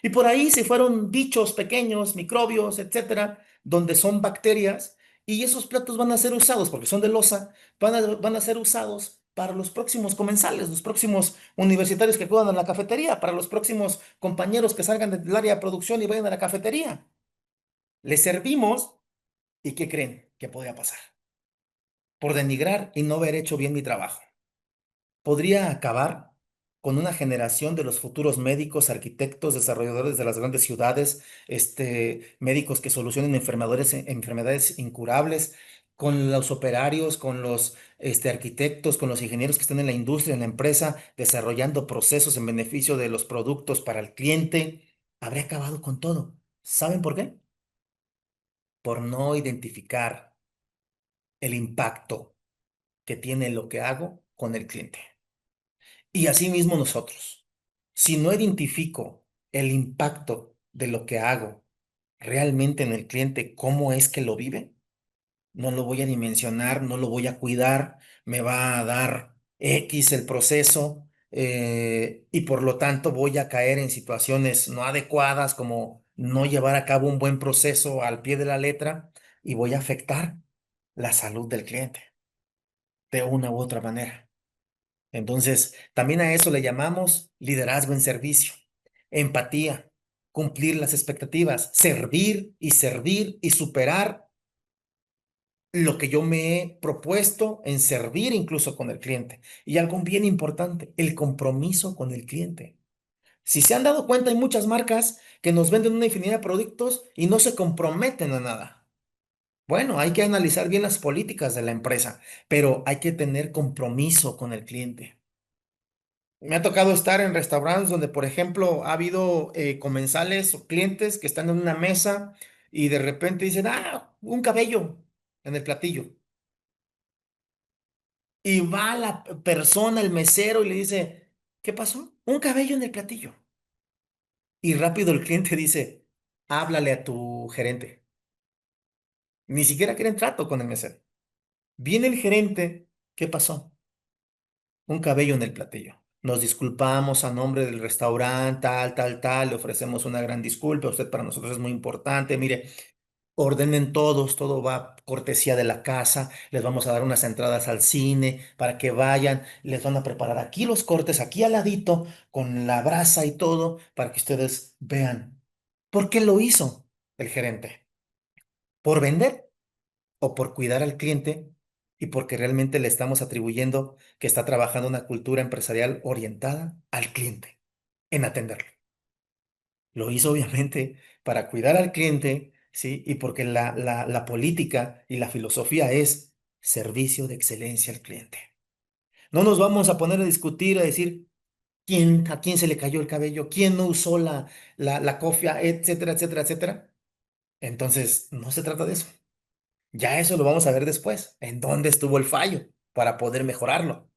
Y por ahí se fueron bichos pequeños, microbios, etcétera, donde son bacterias y esos platos van a ser usados porque son de loza, van a ser usados para los próximos comensales, los próximos universitarios que acudan a la cafetería, para los próximos compañeros que salgan del área de producción y vayan a la cafetería. Les servimos y ¿qué creen que podría pasar? Por denigrar y no haber hecho bien mi trabajo. Podría acabar con una generación de los futuros médicos, arquitectos, desarrolladores de las grandes ciudades, médicos que solucionen enfermedades incurables, con los operarios, con los arquitectos, con los ingenieros que están en la industria, en la empresa, desarrollando procesos en beneficio de los productos para el cliente. Habría acabado con todo. ¿Saben por qué? Por no identificar el impacto que tiene lo que hago con el cliente. Y asimismo nosotros, si no identifico el impacto de lo que hago realmente en el cliente, cómo es que lo vive, no lo voy a dimensionar, no lo voy a cuidar, me va a dar X el proceso, y por lo tanto voy a caer en situaciones no adecuadas como no llevar a cabo un buen proceso al pie de la letra y voy a afectar la salud del cliente de una u otra manera. Entonces, también a eso le llamamos liderazgo en servicio, empatía, cumplir las expectativas, servir y superar lo que yo me he propuesto en servir incluso con el cliente. Y algo bien importante, el compromiso con el cliente. Si se han dado cuenta, hay muchas marcas que nos venden una infinidad de productos y no se comprometen a nada. Bueno, hay que analizar bien las políticas de la empresa, pero hay que tener compromiso con el cliente. Me ha tocado estar en restaurantes donde, por ejemplo, ha habido comensales o clientes que están en una mesa y de repente dicen, un cabello en el platillo. Y va la persona, el mesero, y le dice, ¿qué pasó? Un cabello en el platillo. Y rápido el cliente dice, háblale a tu gerente. Ni siquiera quieren trato con el mesero. Viene el gerente, ¿qué pasó? Un cabello en el platillo. Nos disculpamos a nombre del restaurante, tal, le ofrecemos una gran disculpa. Usted para nosotros es muy importante. Mire, ordenen todos, todo va cortesía de la casa. Les vamos a dar unas entradas al cine para que vayan. Les van a preparar aquí los cortes, aquí al ladito, con la brasa y todo, para que ustedes vean. ¿Por qué lo hizo el gerente? ¿Por vender o por cuidar al cliente y porque realmente le estamos atribuyendo que está trabajando una cultura empresarial orientada al cliente, en atenderlo? Lo hizo obviamente para cuidar al cliente, ¿sí? Y porque la política y la filosofía es servicio de excelencia al cliente. No nos vamos a poner a discutir, a decir a quién se le cayó el cabello, quién no usó la cofia, etcétera, etcétera, etcétera. Entonces, no se trata de eso. Ya eso lo vamos a ver después, en dónde estuvo el fallo para poder mejorarlo.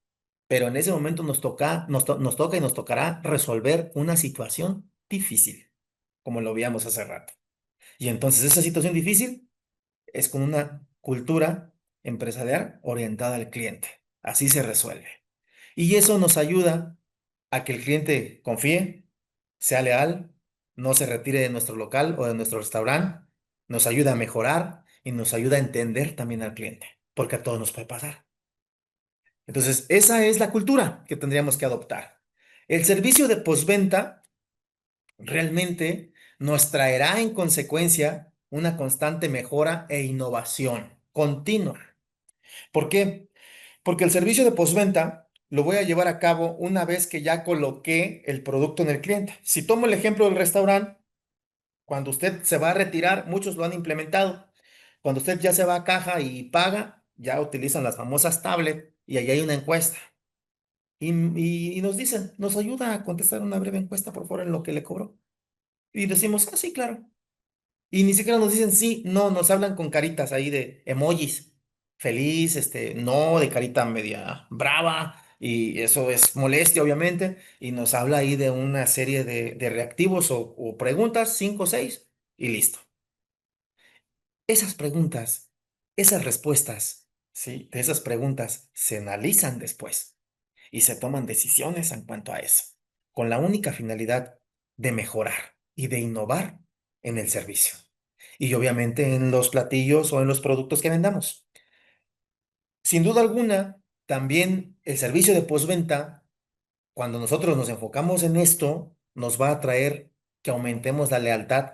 Pero en ese momento nos toca y nos tocará resolver una situación difícil, como lo veíamos hace rato. Y entonces esa situación difícil es con una cultura empresarial orientada al cliente. Así se resuelve. Y eso nos ayuda a que el cliente confíe, sea leal, no se retire de nuestro local o de nuestro restaurante, nos ayuda a mejorar y nos ayuda a entender también al cliente, porque a todos nos puede pasar. Entonces, esa es la cultura que tendríamos que adoptar. El servicio de postventa realmente nos traerá en consecuencia una constante mejora e innovación continua. ¿Por qué? Porque el servicio de postventa lo voy a llevar a cabo una vez que ya coloqué el producto en el cliente. Si tomo el ejemplo del restaurante, cuando usted se va a retirar, muchos lo han implementado. Cuando usted ya se va a caja y paga, ya utilizan las famosas tablets y ahí hay una encuesta. Y nos dicen, nos ayuda a contestar una breve encuesta, por favor, en lo que le cobró. Y decimos, sí, claro. Y ni siquiera nos dicen sí, no, nos hablan con caritas ahí de emojis. Feliz, no, de carita media brava. Y eso es molestia, obviamente. Y nos habla ahí de una serie de reactivos o preguntas, cinco o seis, y listo. Esas preguntas, esas respuestas, ¿sí? De esas preguntas se analizan después y se toman decisiones en cuanto a eso, con la única finalidad de mejorar y de innovar en el servicio. Y obviamente en los platillos o en los productos que vendamos. Sin duda alguna, también el servicio de postventa, cuando nosotros nos enfocamos en esto, nos va a traer que aumentemos la lealtad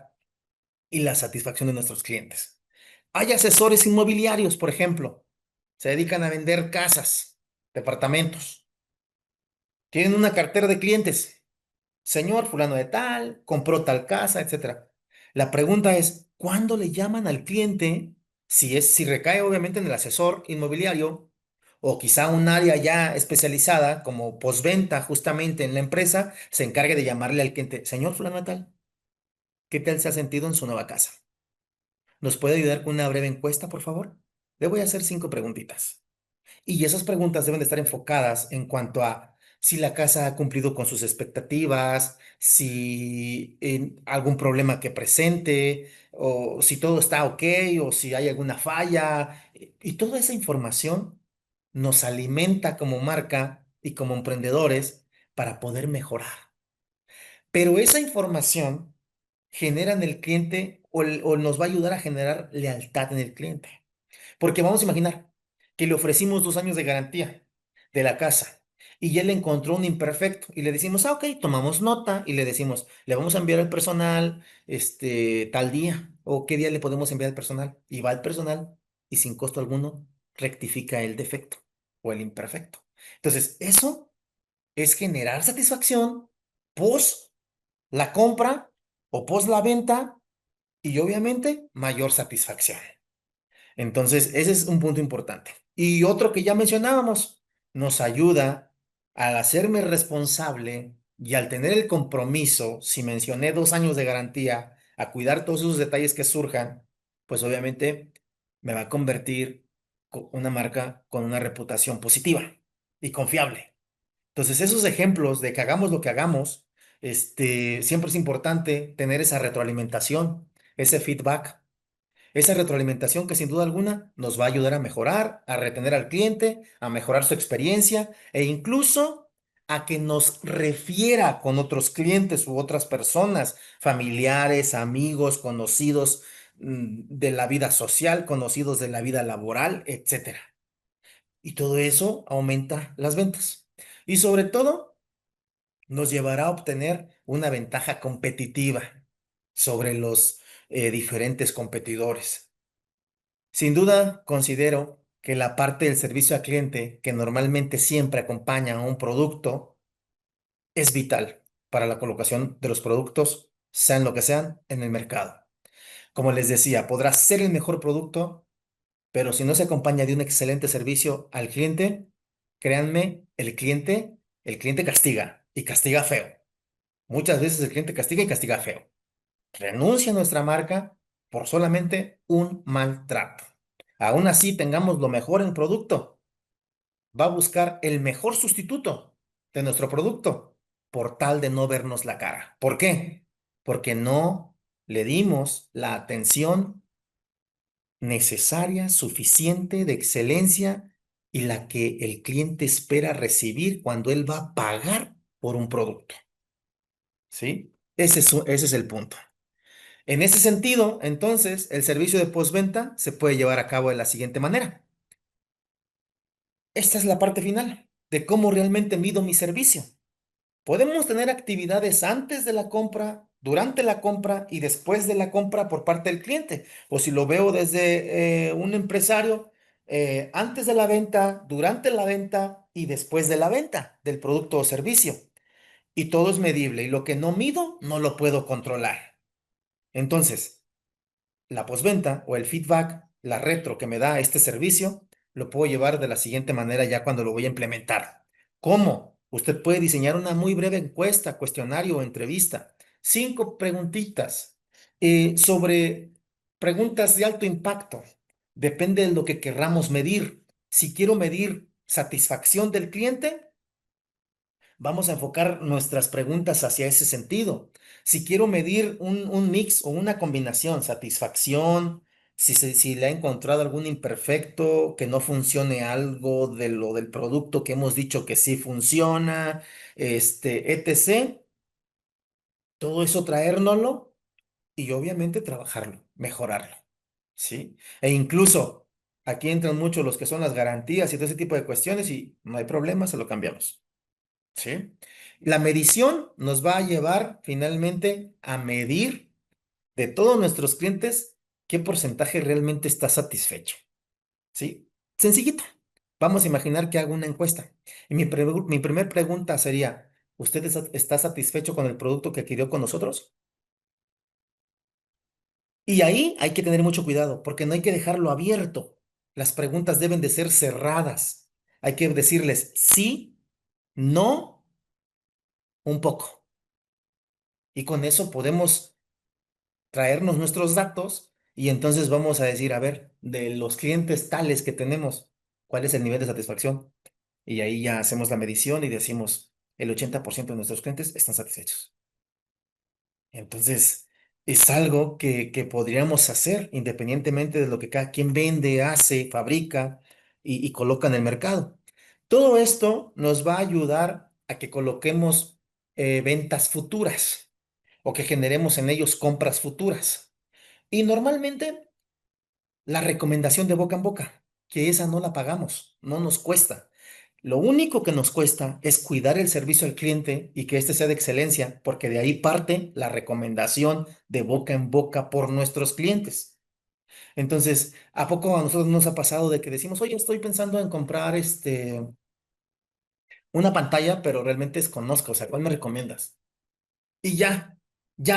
y la satisfacción de nuestros clientes. Hay asesores inmobiliarios, por ejemplo, se dedican a vender casas, departamentos, tienen una cartera de clientes. Señor fulano de tal, compró tal casa, etcétera. La pregunta es, ¿cuándo le llaman al cliente? Si recae obviamente en el asesor inmobiliario o quizá un área ya especializada como postventa justamente en la empresa, se encargue de llamarle al cliente, señor fulano de tal, ¿qué tal se ha sentido en su nueva casa? ¿Nos puede ayudar con una breve encuesta, por favor? Le voy a hacer 5 preguntitas. Y esas preguntas deben de estar enfocadas en cuanto a si la casa ha cumplido con sus expectativas, si algún problema que presente, o si todo está ok, o si hay alguna falla. Y toda esa información nos alimenta como marca y como emprendedores para poder mejorar. Pero esa información genera en el cliente o nos va a ayudar a generar lealtad en el cliente. Porque vamos a imaginar que le ofrecimos 2 años de garantía de la casa y él encontró un imperfecto y le decimos, ok, tomamos nota y le decimos, le vamos a enviar al personal tal día o qué día le podemos enviar al personal. Y va al personal y sin costo alguno rectifica el defecto o el imperfecto. Entonces, eso es generar satisfacción post la compra o post la venta y obviamente mayor satisfacción. Entonces, ese es un punto importante. Y otro que ya mencionábamos, nos ayuda al hacerme responsable y al tener el compromiso, si mencioné 2 años de garantía, a cuidar todos esos detalles que surjan, pues obviamente me va a convertir una marca con una reputación positiva y confiable. Entonces, esos ejemplos de que hagamos lo que hagamos, siempre es importante tener esa retroalimentación, ese feedback, esa retroalimentación que sin duda alguna nos va a ayudar a mejorar, a retener al cliente, a mejorar su experiencia e incluso a que nos refiera con otros clientes u otras personas, familiares, amigos, conocidos de la vida social, conocidos de la vida laboral, etcétera. Y todo eso aumenta las ventas. Y sobre todo, nos llevará a obtener una ventaja competitiva sobre los diferentes competidores. Sin duda, considero que la parte del servicio al cliente, que normalmente siempre acompaña a un producto, es vital para la colocación de los productos, sean lo que sean, en el mercado. Como les decía, podrá ser el mejor producto, pero si no se acompaña de un excelente servicio al cliente, créanme, el cliente castiga y castiga feo. Muchas veces el cliente castiga y castiga feo. Renuncia a nuestra marca por solamente un maltrato. Aún así, tengamos lo mejor en producto. Va a buscar el mejor sustituto de nuestro producto por tal de no vernos la cara. ¿Por qué? Porque no le dimos la atención necesaria, suficiente, de excelencia y la que el cliente espera recibir cuando él va a pagar por un producto. ¿Sí? Ese es el punto. En ese sentido, entonces, el servicio de postventa se puede llevar a cabo de la siguiente manera. Esta es la parte final de cómo realmente mido mi servicio. Podemos tener actividades antes de la compra, durante la compra y después de la compra por parte del cliente. O si lo veo desde un empresario, antes de la venta, durante la venta y después de la venta del producto o servicio. Y todo es medible y lo que no mido no lo puedo controlar. Entonces, la postventa o el feedback, la retro que me da este servicio, lo puedo llevar de la siguiente manera ya cuando lo voy a implementar. ¿Cómo? Usted puede diseñar una muy breve encuesta, cuestionario o entrevista. 5 preguntitas sobre preguntas de alto impacto. Depende de lo que querramos medir. Si quiero medir satisfacción del cliente, vamos a enfocar nuestras preguntas hacia ese sentido. Si quiero medir un mix o una combinación, satisfacción, si le ha encontrado algún imperfecto, que no funcione algo de lo del producto que hemos dicho que sí funciona, etc. Todo eso traérnoslo y obviamente trabajarlo, mejorarlo, ¿sí? E incluso aquí entran mucho los que son las garantías y todo ese tipo de cuestiones y no hay problema, se lo cambiamos. ¿Sí? La medición nos va a llevar finalmente a medir de todos nuestros clientes qué porcentaje realmente está satisfecho. ¿Sí? Sencillito. Vamos a imaginar que hago una encuesta. Y mi primer pregunta sería, ¿usted está satisfecho con el producto que adquirió con nosotros? Y ahí hay que tener mucho cuidado, porque no hay que dejarlo abierto. Las preguntas deben de ser cerradas. Hay que decirles sí, no, un poco. Y con eso podemos traernos nuestros datos y entonces vamos a decir, a ver, de los clientes tales que tenemos, ¿cuál es el nivel de satisfacción? Y ahí ya hacemos la medición y decimos, el 80% de nuestros clientes están satisfechos. Entonces, es algo que podríamos hacer independientemente de lo que cada quien vende, hace, fabrica y coloca en el mercado. Todo esto nos va a ayudar a que coloquemos ventas futuras o que generemos en ellos compras futuras. Y normalmente la recomendación de boca en boca, que esa no la pagamos, no nos cuesta. Lo único que nos cuesta es cuidar el servicio al cliente y que éste sea de excelencia, porque de ahí parte la recomendación de boca en boca por nuestros clientes. Entonces, ¿a poco a nosotros nos ha pasado de que decimos, oye, estoy pensando en comprar una pantalla, pero realmente desconozco, o sea, ¿cuál me recomiendas? Y ya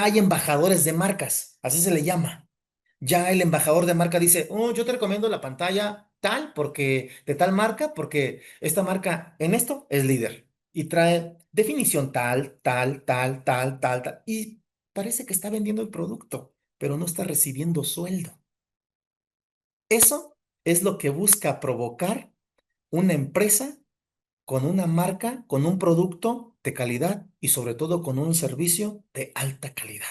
hay embajadores de marcas, así se le llama. Ya el embajador de marca dice, oh, yo te recomiendo la pantalla tal, porque de tal marca, porque esta marca en esto es líder y trae definición tal, tal, tal, tal, tal, tal. Y parece que está vendiendo el producto, pero no está recibiendo sueldo. Eso es lo que busca provocar una empresa con una marca, con un producto de calidad y sobre todo con un servicio de alta calidad.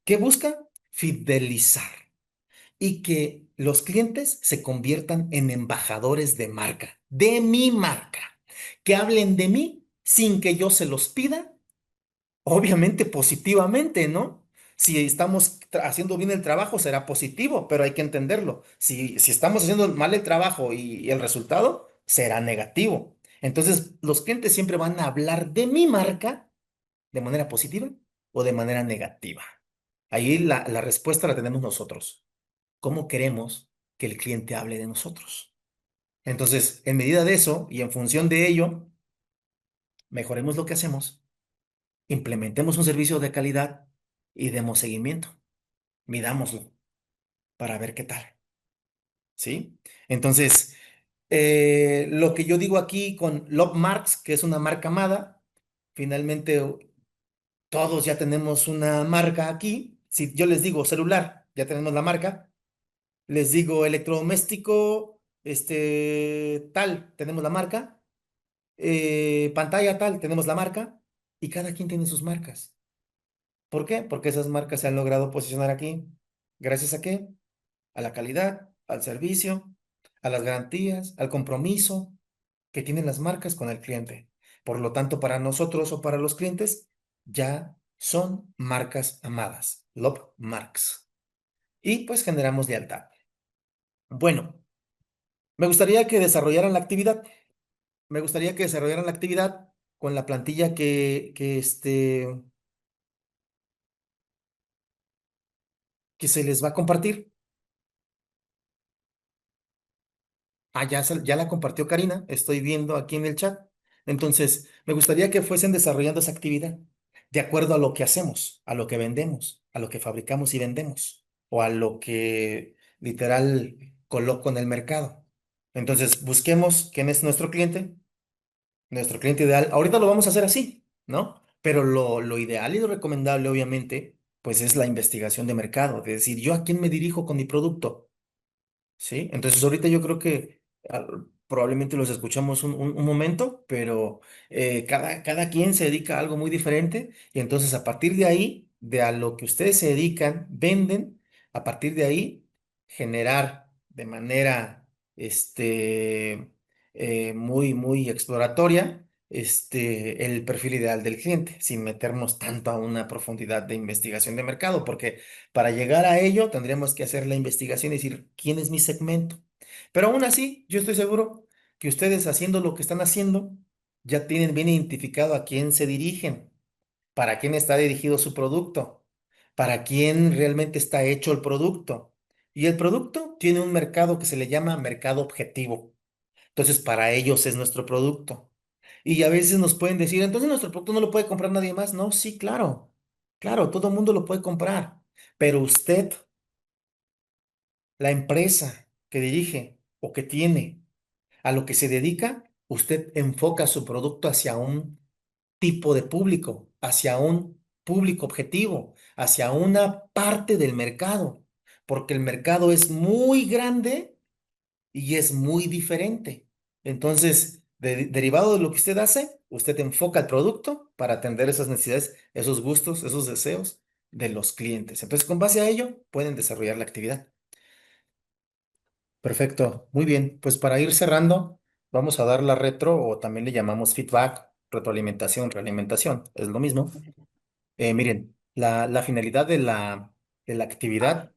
¿Qué busca? Fidelizar y que los clientes se conviertan en embajadores de marca, de mi marca, que hablen de mí sin que yo se los pida, obviamente positivamente, ¿no? Si estamos haciendo bien el trabajo, será positivo, pero hay que entenderlo. Si estamos haciendo mal el trabajo y el resultado, será negativo. Entonces, los clientes siempre van a hablar de mi marca de manera positiva o de manera negativa. Ahí la respuesta la tenemos nosotros. ¿Cómo queremos que el cliente hable de nosotros? Entonces, en medida de eso y en función de ello, mejoremos lo que hacemos, implementemos un servicio de calidad y demos seguimiento, midámoslo para ver qué tal, ¿sí? Entonces, lo que yo digo aquí con Love Marks, que es una marca amada, finalmente todos ya tenemos una marca aquí. Si yo les digo celular, ya tenemos la marca. Les digo electrodoméstico, tal, tenemos la marca. Pantalla tal, tenemos la marca. Y cada quien tiene sus marcas. ¿Por qué? Porque esas marcas se han logrado posicionar aquí. ¿Gracias a qué? A la calidad, al servicio, a las garantías, al compromiso que tienen las marcas con el cliente. Por lo tanto, para nosotros o para los clientes, ya son marcas amadas, love marks. Y pues generamos lealtad. Bueno, me gustaría que desarrollaran la actividad. Me gustaría que desarrollaran la actividad con la plantilla que se les va a compartir. Ah, ya la compartió Karina, estoy viendo aquí en el chat. Entonces, me gustaría que fuesen desarrollando esa actividad de acuerdo a lo que hacemos, a lo que vendemos, a lo que fabricamos y vendemos, o a lo que literal coloco en el mercado. Entonces, busquemos quién es nuestro cliente ideal. Ahorita lo vamos a hacer así, ¿no? Pero lo ideal y lo recomendable, obviamente, pues es la investigación de mercado, de decir, ¿yo a quién me dirijo con mi producto? ¿Sí? Entonces ahorita yo creo que probablemente los escuchamos un momento, pero cada quien se dedica a algo muy diferente y entonces a partir de ahí, de a lo que ustedes se dedican, venden, a partir de ahí generar de manera muy exploratoria el perfil ideal del cliente, sin meternos tanto a una profundidad de investigación de mercado, porque para llegar a ello, tendríamos que hacer la investigación y decir, ¿quién es mi segmento? Pero aún así, yo estoy seguro que ustedes haciendo lo que están haciendo, ya tienen bien identificado a quién se dirigen, para quién está dirigido su producto, para quién realmente está hecho el producto. Y el producto tiene un mercado que se le llama mercado objetivo. Entonces, para ellos es nuestro producto. Y a veces nos pueden decir, entonces nuestro producto no lo puede comprar nadie más. No, sí, claro. Claro, todo el mundo lo puede comprar. Pero usted, la empresa que dirige o que tiene, a lo que se dedica, usted enfoca su producto hacia un tipo de público, hacia un público objetivo, hacia una parte del mercado, porque el mercado es muy grande y es muy diferente. Entonces, derivado de lo que usted hace, usted enfoca el producto para atender esas necesidades, esos gustos, esos deseos de los clientes. Entonces, con base a ello, pueden desarrollar la actividad. Perfecto, muy bien. Pues para ir cerrando, vamos a dar la retro o también le llamamos feedback, retroalimentación, realimentación, es lo mismo. Miren, la finalidad de la actividad,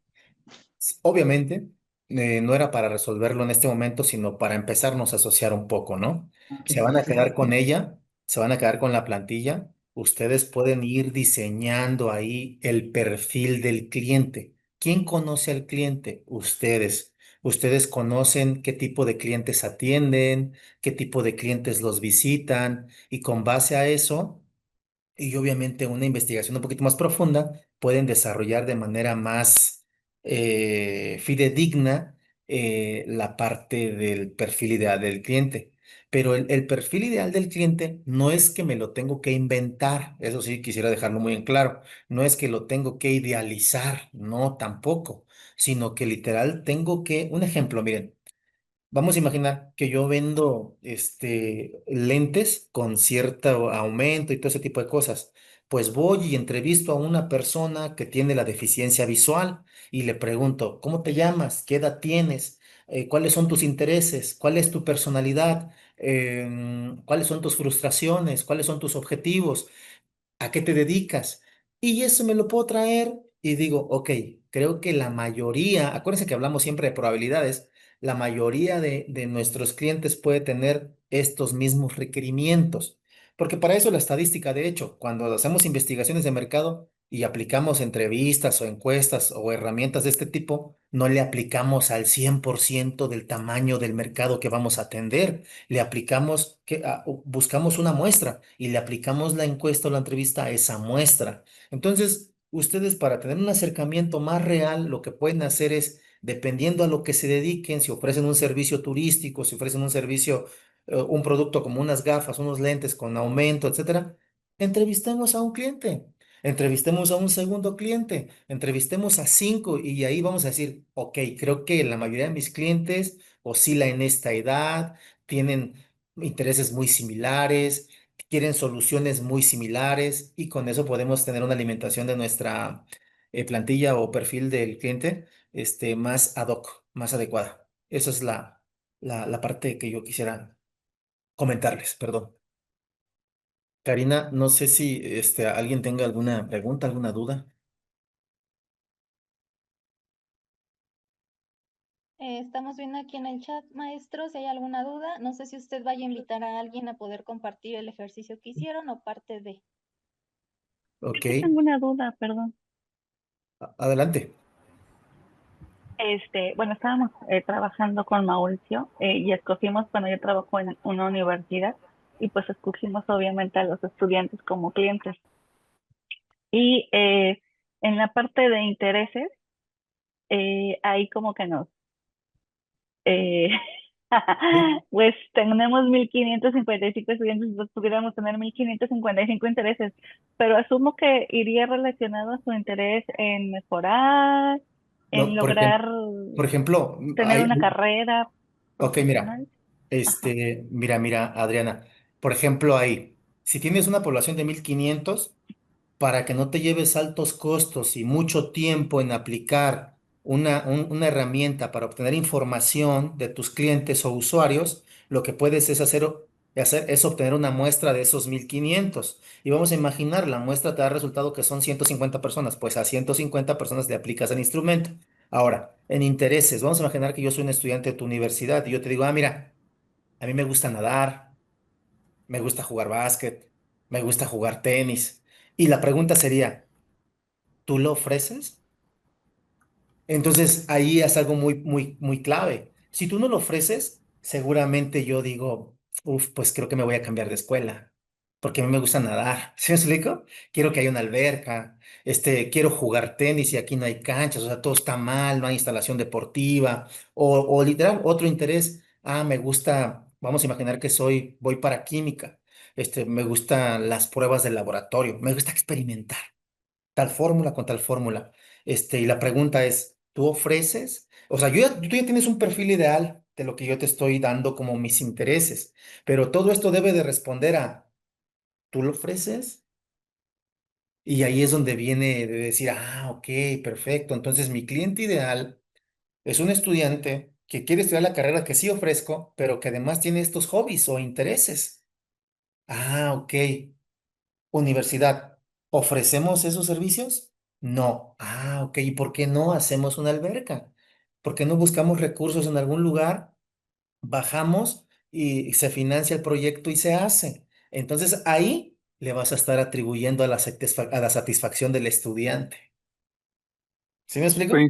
obviamente, no era para resolverlo en este momento, sino para empezarnos a asociar un poco, ¿no? Se van a quedar con ella, se van a quedar con la plantilla. Ustedes pueden ir diseñando ahí el perfil del cliente. ¿Quién conoce al cliente? Ustedes. Ustedes conocen qué tipo de clientes atienden, qué tipo de clientes los visitan y con base a eso y obviamente una investigación un poquito más profunda pueden desarrollar de manera más fidedigna la parte del perfil ideal del cliente. Pero el perfil ideal del cliente no es que me lo tengo que inventar, eso sí quisiera dejarlo muy en claro, no es que lo tengo que idealizar, no tampoco, sino que literal tengo que, un ejemplo, miren. Vamos a imaginar que yo vendo lentes con cierto aumento y todo ese tipo de cosas. Pues voy y entrevisto a una persona que tiene la deficiencia visual y le pregunto, ¿cómo te llamas? ¿Qué edad tienes? ¿Cuáles son tus intereses? ¿Cuál es tu personalidad? ¿Cuáles son tus frustraciones? ¿Cuáles son tus objetivos? ¿A qué te dedicas? Y eso me lo puedo traer y digo, ok, creo que la mayoría, acuérdense que hablamos siempre de probabilidades, la mayoría de nuestros clientes puede tener estos mismos requerimientos. Porque para eso la estadística, de hecho, cuando hacemos investigaciones de mercado y aplicamos entrevistas o encuestas o herramientas de este tipo, no le aplicamos al 100% del tamaño del mercado que vamos a atender, le aplicamos, buscamos una muestra y le aplicamos la encuesta o la entrevista a esa muestra. Entonces, ustedes para tener un acercamiento más real, lo que pueden hacer es, dependiendo a lo que se dediquen, si ofrecen un servicio turístico, si ofrecen un servicio, un producto como unas gafas, unos lentes con aumento, etcétera, entrevistemos a un cliente. Entrevistemos a un segundo cliente, entrevistemos a cinco y ahí vamos a decir, ok, creo que la mayoría de mis clientes oscila en esta edad, tienen intereses muy similares, quieren soluciones muy similares y con eso podemos tener una alimentación de nuestra plantilla o perfil del cliente más ad hoc, más adecuada. Esa es la parte que yo quisiera comentarles, perdón. Karina, no sé si alguien tenga alguna pregunta, alguna duda. Estamos viendo aquí en el chat, maestro, si hay alguna duda. No sé si usted vaya a invitar a alguien a poder compartir el ejercicio que hicieron o parte de. Yo Ok, sí tengo una duda, perdón. adelante. Bueno, estábamos trabajando con Mauricio y escogimos, bueno, yo trabajo en una universidad y pues escogimos obviamente a los estudiantes como clientes. Y en la parte de intereses, ahí como que nos, eh, Sí. pues tenemos 1555 estudiantes, pues pudiéramos tener 1555 intereses, pero asumo que iría relacionado a su interés en mejorar, en No, lograr por ejemplo, tener una carrera ok, mira. profesional. Ajá. Mira, Adriana, por ejemplo, ahí, si tienes una población de 1500, para que no te lleves altos costos y mucho tiempo en aplicar una herramienta para obtener información de tus clientes o usuarios, lo que puedes es hacer es obtener una muestra de esos 1500. Y vamos a imaginar, la muestra te da resultado que son 150 personas, pues a 150 personas le aplicas el instrumento. Ahora, en intereses, vamos a imaginar que yo soy un estudiante de tu universidad y yo te digo, mira, a mí me gusta nadar, me gusta jugar básquet, me gusta jugar tenis. Y la pregunta sería, ¿tú lo ofreces? Entonces ahí es algo muy, muy, muy clave. Si tú no lo ofreces, seguramente yo digo, uff, pues creo que me voy a cambiar de escuela, porque a mí me gusta nadar. ¿Sí me explico? Quiero que haya una alberca, quiero jugar tenis y aquí no hay canchas, o sea, todo está mal, no hay instalación deportiva, o literal, otro interés, me gusta, vamos a imaginar que voy para química, me gustan las pruebas del laboratorio, me gusta experimentar tal fórmula con tal fórmula. Y la pregunta es, ¿tú ofreces? O sea, tú ya tienes un perfil ideal de lo que yo te estoy dando como mis intereses. Pero todo esto debe de responder a, ¿tú lo ofreces? Y ahí es donde viene de decir, ah, ok, perfecto. Entonces mi cliente ideal es un estudiante que quiere estudiar la carrera que sí ofrezco, pero que además tiene estos hobbies o intereses. Ah, ok. Universidad, ¿ofrecemos esos servicios? No. Ah, ok. ¿Y por qué no hacemos una alberca? ¿Por qué no buscamos recursos en algún lugar, bajamos y se financia el proyecto y se hace? Entonces ahí le vas a estar atribuyendo a a la satisfacción del estudiante. ¿Sí me explico? Sí,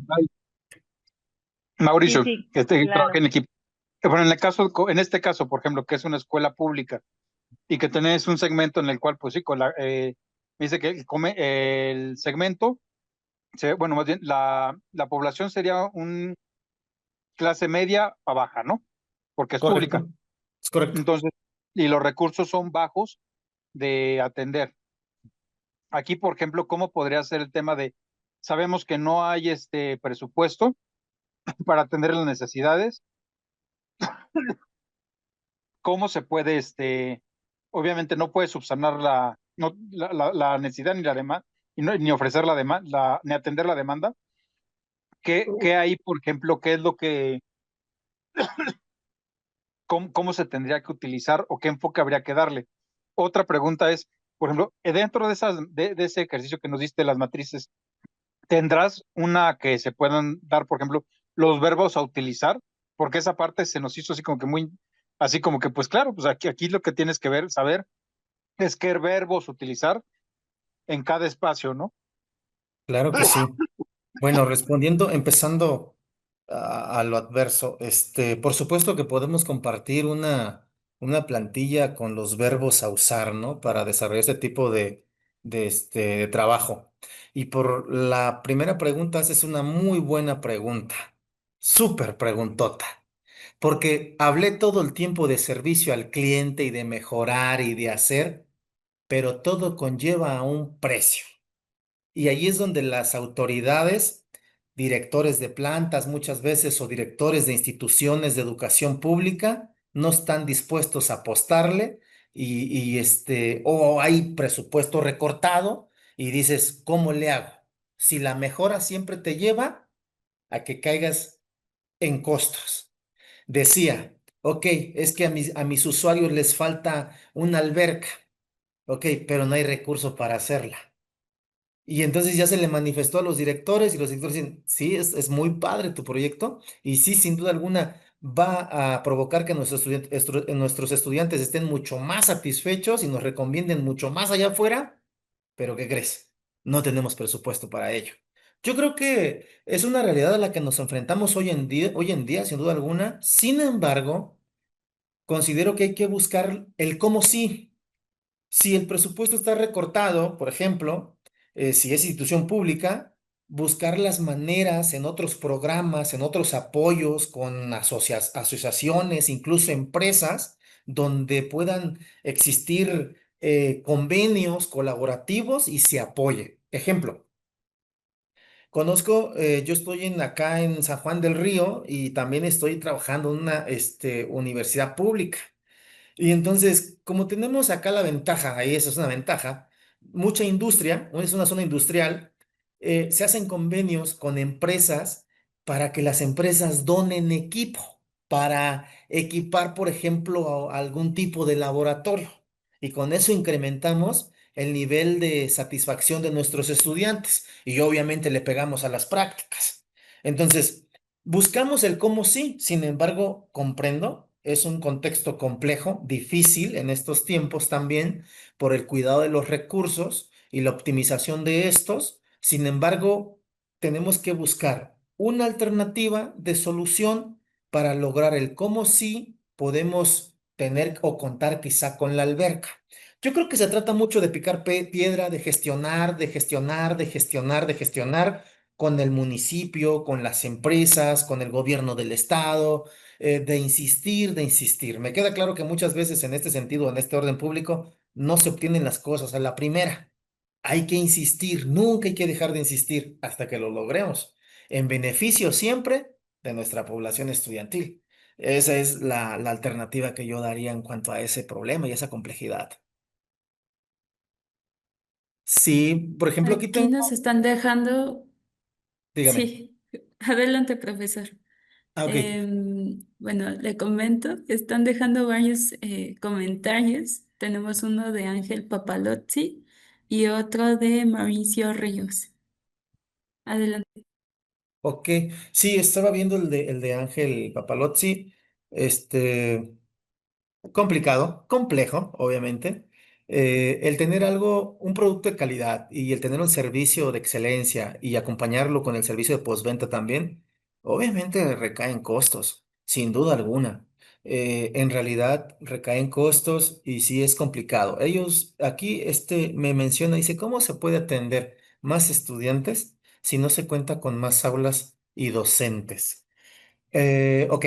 Mauricio, sí, que trabaja claro. en equipo. Bueno, en este caso, por ejemplo, que es una escuela pública y que tenés un segmento en el cual, pues sí, me dice que el segmento, bueno, más bien, la población sería un clase media a baja, ¿no? Porque es pública. Correcto. Es correcto. Entonces, y los recursos son bajos de atender. Aquí, por ejemplo, ¿cómo podría ser el tema de, sabemos que no hay este presupuesto para atender las necesidades? ¿Cómo se puede, obviamente no puede subsanar no, la necesidad ni la demanda, ni ofrecer la demanda, ni atender la demanda? ¿Qué hay, por ejemplo, qué es lo que, cómo se tendría que utilizar o qué enfoque habría que darle? Otra pregunta es, por ejemplo, dentro de ese ejercicio que nos diste las matrices, ¿tendrás una que se puedan dar, por ejemplo, los verbos a utilizar? Porque esa parte se nos hizo así como que muy, así como que, pues claro, pues aquí lo que tienes que saber es qué verbos utilizar en cada espacio, ¿no? Claro que sí. Bueno, respondiendo, empezando a lo adverso, por supuesto que podemos compartir una plantilla con los verbos a usar, ¿no? Para desarrollar este tipo de trabajo. Y por la primera pregunta, esa es una muy buena pregunta, súper preguntota, porque hablé todo el tiempo de servicio al cliente y de mejorar y de hacer, pero todo conlleva a un precio. Y ahí es donde las autoridades, directores de plantas muchas veces o directores de instituciones de educación pública, no están dispuestos a apostarle o hay presupuesto recortado y dices, ¿cómo le hago? Si la mejora siempre te lleva a que caigas en costos. Decía, ok, es que a mis usuarios les falta una alberca, ok, pero no hay recurso para hacerla. Y entonces ya se le manifestó a los directores y los directores dicen, sí, es muy padre tu proyecto y sí, sin duda alguna va a provocar que nuestros estudiantes estén mucho más satisfechos y nos recomienden mucho más allá afuera, pero ¿qué crees? No tenemos presupuesto para ello. Yo creo que es una realidad a la que nos enfrentamos hoy en día, sin duda alguna. Sin embargo, considero que hay que buscar el cómo sí. Si el presupuesto está recortado, por ejemplo, si es institución pública, buscar las maneras en otros programas, en otros apoyos con asociaciones, incluso empresas, donde puedan existir convenios colaborativos y se apoye. Ejemplo, yo estoy acá en San Juan del Río y también estoy trabajando en una universidad pública. Y entonces, como tenemos acá la ventaja, ahí eso es una ventaja, mucha industria, es una zona industrial, se hacen convenios con empresas para que las empresas donen equipo para equipar, por ejemplo, algún tipo de laboratorio. Y con eso incrementamos el nivel de satisfacción de nuestros estudiantes y obviamente le pegamos a las prácticas. Entonces, buscamos el cómo sí, sin embargo, comprendo, es un contexto complejo, difícil en estos tiempos también, por el cuidado de los recursos y la optimización de estos. Sin embargo, tenemos que buscar una alternativa de solución para lograr el cómo sí podemos tener o contar quizá con la alberca. Yo creo que se trata mucho de picar piedra, de gestionar, de gestionar, de gestionar, de gestionar con el municipio, con las empresas, con el gobierno del estado, de insistir, de insistir. Me queda claro que muchas veces en este sentido, en este orden público, no se obtienen las cosas a la primera. Hay que insistir, nunca hay que dejar de insistir hasta que lo logremos, en beneficio siempre de nuestra población estudiantil. Esa es la alternativa que yo daría en cuanto a ese problema y esa complejidad. Sí, por ejemplo, aquí Aquí tengo, nos están dejando, dígame. sí, adelante, profesor. Ah, ok. Bueno, le comento, están dejando varios comentarios. Tenemos uno de Ángel Papalozzi y otro de Mauricio Ríos. Adelante. Ok, sí, estaba viendo el de Ángel Papalozzi, este, complicado, complejo, obviamente. El tener algo, un producto de calidad y el tener un servicio de excelencia y acompañarlo con el servicio de postventa también, obviamente recaen costos, sin duda alguna. En realidad recaen costos y sí es complicado. Ellos, aquí me menciona, dice, ¿cómo se puede atender más estudiantes si no se cuenta con más aulas y docentes? Ok.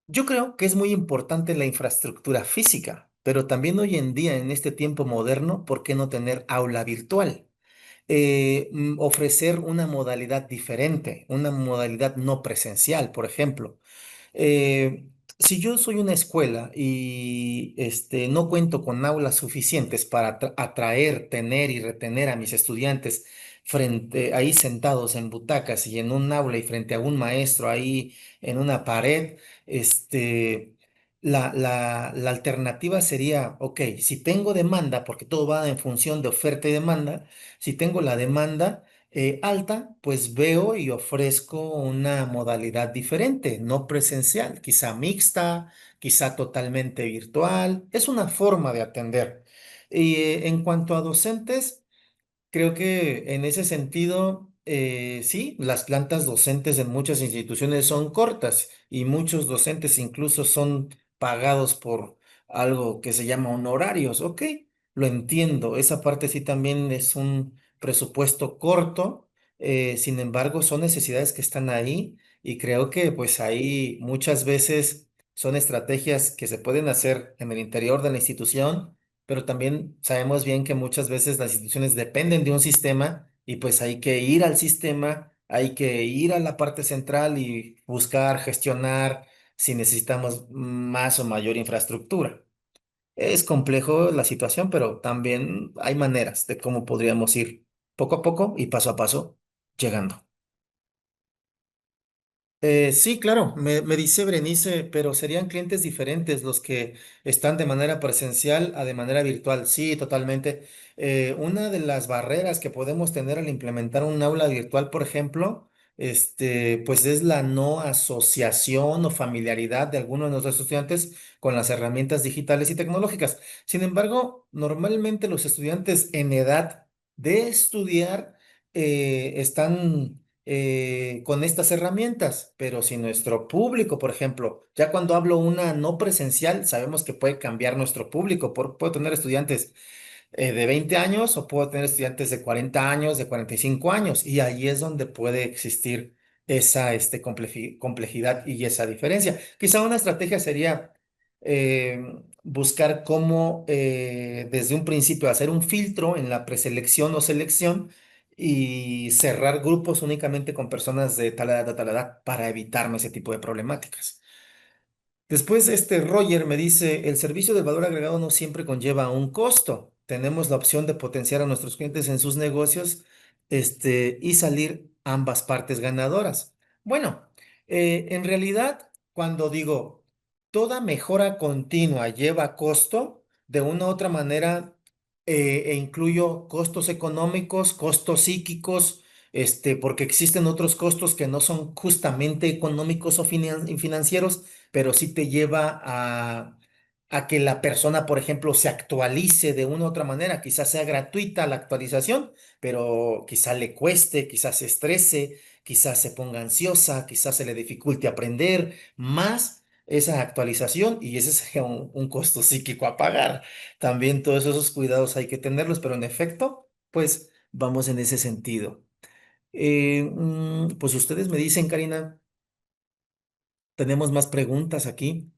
Yo creo que es muy importante la infraestructura física, pero también hoy en día, en este tiempo moderno, ¿por qué no tener aula virtual? Ofrecer una modalidad diferente, una modalidad no presencial, por ejemplo. Eh, si yo soy una escuela y no cuento con aulas suficientes para atraer, tener y retener a mis estudiantes frente, ahí sentados en butacas y en un aula y frente a un maestro ahí en una pared, la alternativa sería, ok, si tengo demanda, porque todo va en función de oferta y demanda, si tengo la demanda alta, pues veo y ofrezco una modalidad diferente, no presencial, quizá mixta, quizá totalmente virtual. Es una forma de atender. Y en cuanto a docentes, creo que en ese sentido, sí, las plantas docentes en muchas instituciones son cortas y muchos docentes incluso son pagados por algo que se llama honorarios. Ok, lo entiendo. Esa parte sí también es un presupuesto corto. Sin embargo, son necesidades que están ahí y creo que pues ahí muchas veces son estrategias que se pueden hacer en el interior de la institución, pero también sabemos bien que muchas veces las instituciones dependen de un sistema y pues hay que ir al sistema, hay que ir a la parte central y buscar, gestionar si necesitamos más o mayor infraestructura. Es complejo la situación, pero también hay maneras de cómo podríamos ir poco a poco y paso a paso llegando. Sí, claro, me dice Berenice, pero serían clientes diferentes los que están de manera presencial a de manera virtual. Sí, totalmente. Una de las barreras que podemos tener al implementar un aula virtual, por ejemplo, pues es la no asociación o familiaridad de algunos de nuestros estudiantes con las herramientas digitales y tecnológicas. Sin embargo, normalmente los estudiantes en edad de estudiar están con estas herramientas, pero si nuestro público, por ejemplo, ya cuando hablo una no presencial, sabemos que puede cambiar nuestro público. Puedo tener estudiantes de 20 años o puedo tener estudiantes de 40 años, de 45 años, y ahí es donde puede existir esa complejidad y esa diferencia. Quizá una estrategia sería eh, buscar cómo desde un principio hacer un filtro en la preselección o selección y cerrar grupos únicamente con personas de tal edad a tal edad para evitarme ese tipo de problemáticas. Después, Roger me dice, el servicio de valor agregado no siempre conlleva un costo. Tenemos la opción de potenciar a nuestros clientes en sus negocios, y salir ambas partes ganadoras. Bueno, en realidad, cuando digo toda mejora continua lleva costo, de una u otra manera, e incluyo costos económicos, costos psíquicos, porque existen otros costos que no son justamente económicos o financieros, pero sí te lleva a que la persona, por ejemplo, se actualice de una u otra manera. Quizás sea gratuita la actualización, pero quizás le cueste, quizás se estrese, quizás se ponga ansiosa, quizás se le dificulte aprender más esa actualización y ese sería un costo psíquico a pagar. También todos esos cuidados hay que tenerlos, pero en efecto, pues vamos en ese sentido. Pues ustedes me dicen, Karina, tenemos más preguntas aquí.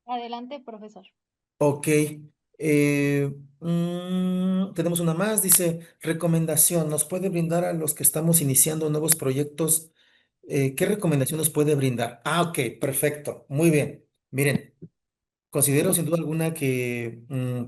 Adelante, profesor. Ok. Tenemos una más. Dice, recomendación, ¿nos puede brindar a los que estamos iniciando nuevos proyectos ¿Qué recomendación nos puede brindar? Ah, ok, perfecto, muy bien. Miren. Considero sin duda alguna que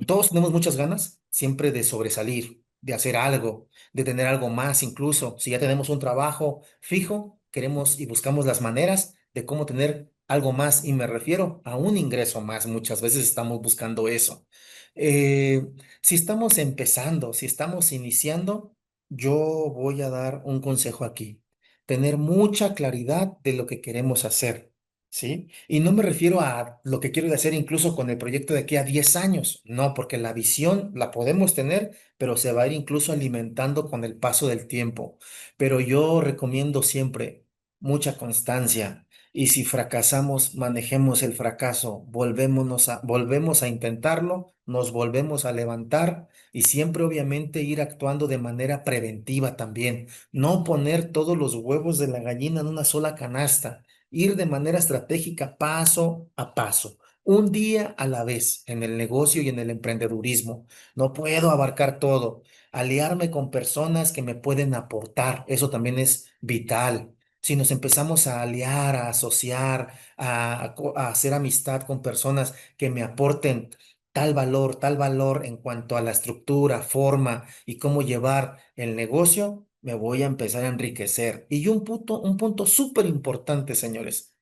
todos tenemos muchas ganas siempre de sobresalir, de hacer algo, de tener algo más incluso. Si ya tenemos un trabajo fijo, queremos y buscamos las maneras de cómo tener algo más y me refiero a un ingreso más. Muchas veces estamos buscando eso. Eh, si estamos empezando, si estamos iniciando, yo voy a dar un consejo aquí. Tener mucha claridad de lo que queremos hacer. ¿Sí? Y no me refiero a lo que quiero hacer incluso con el proyecto de aquí a 10 años, no, porque la visión la podemos tener, pero se va a ir incluso alimentando con el paso del tiempo. Pero yo recomiendo siempre mucha constancia y si fracasamos, manejemos el fracaso, volvemos a intentarlo, nos volvemos a levantar y siempre obviamente ir actuando de manera preventiva también, no poner todos los huevos de la gallina en una sola canasta, ir de manera estratégica paso a paso, un día a la vez en el negocio y en el emprendedurismo. No puedo abarcar todo. Aliarme con personas que me pueden aportar, eso también es vital. Si nos empezamos a aliar, a asociar, a hacer amistad con personas que me aporten tal valor en cuanto a la estructura, forma y cómo llevar el negocio, me voy a empezar a enriquecer. Y un punto súper importante, señores,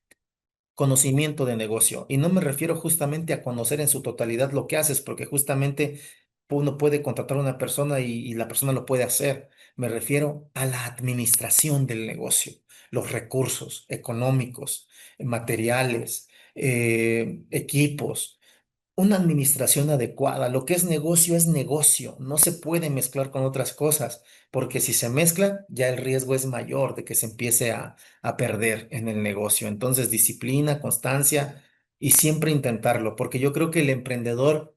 conocimiento de negocio. Y no me refiero justamente a conocer en su totalidad lo que haces, porque justamente uno puede contratar a una persona y la persona lo puede hacer. Me refiero a la administración del negocio, los recursos económicos, materiales, equipos. Una administración adecuada. Lo que es negocio. No se puede mezclar con otras cosas, porque si se mezcla, ya el riesgo es mayor de que se empiece a perder en el negocio. Entonces, disciplina, constancia y siempre intentarlo, porque yo creo que el emprendedor